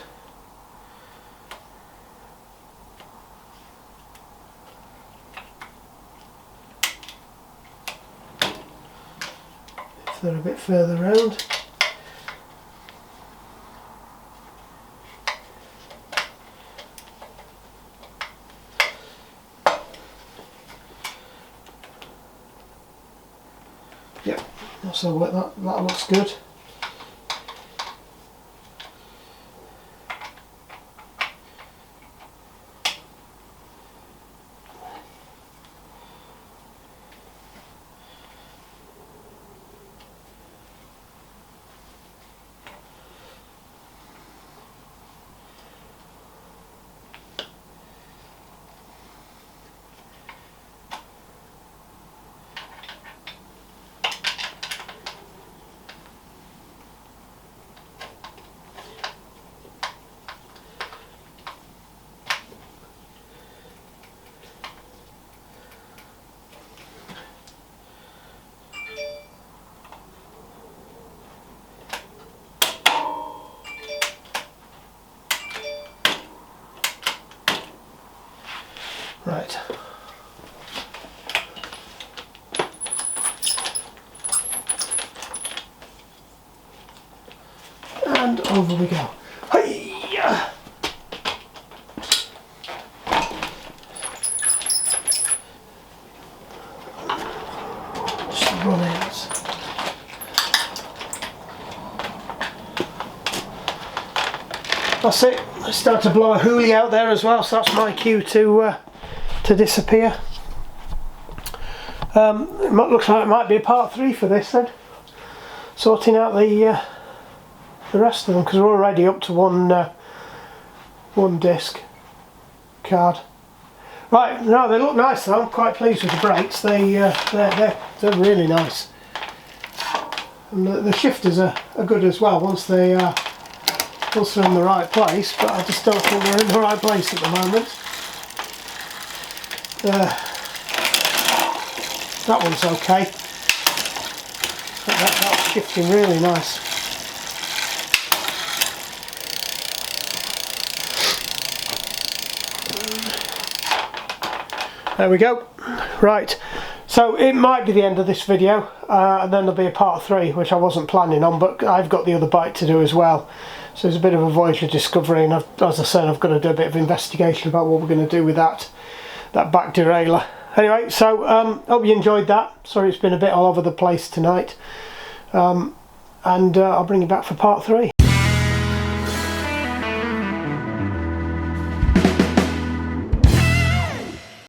They're a bit further round. Yep, so that looks good. Right. And over we go. Hi-ya! Just run out. That's it. I start to blow a hoolie out there as well, so that's my cue to disappear. It looks like it might be a part 3 for this then. Sorting out the rest of them, because we're already up to one disc card. Right, no, they look nice though. I'm quite pleased with the brakes. They're really nice. And the shifters are good as well once they're in the right place, but I just don't think they're in the right place at the moment. That one's okay. That's shifting really nice. There we go. Right, so it might be the end of this video, and then there'll be a part 3, which I wasn't planning on, but I've got the other bike to do as well. So there's a bit of a voyage of discovery, and as I said, I've got to do a bit of investigation about what we're going to do with that back derailleur. Anyway, so hope you enjoyed that. Sorry it's been a bit all over the place tonight, and I'll bring you back for part 3.